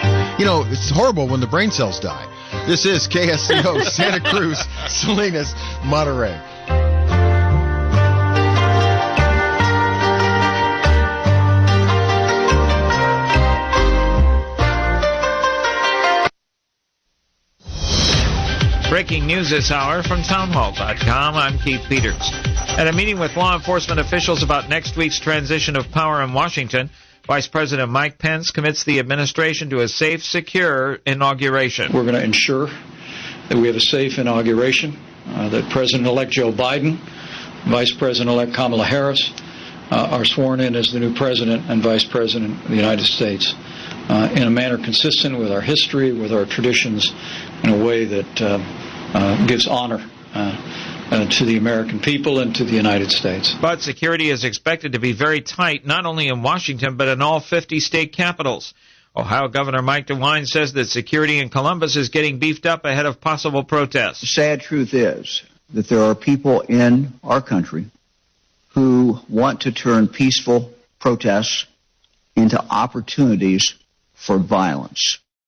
It's horrible when the brain cells die. This is KSCO, Santa Cruz, Salinas, Monterey. Breaking news this hour from townhall.com. I'm Keith Peters. At a meeting with law enforcement officials about next week's transition of power in Washington, Vice President Mike Pence commits the administration to a safe, secure inauguration. We're going to ensure that we have a safe inauguration, that President-elect Joe Biden, Vice President-elect Kamala Harris are sworn in as the new President and Vice President of the United States in a manner consistent with our history, with our traditions, in a way that gives honor to the American people and to the United States. But security is expected to be very tight, not only in Washington, but in all 50 state capitals. Ohio Governor Mike DeWine says that security in Columbus is getting beefed up ahead of possible protests. The sad truth is that there are people in our country who want to turn peaceful protests into opportunities for violence.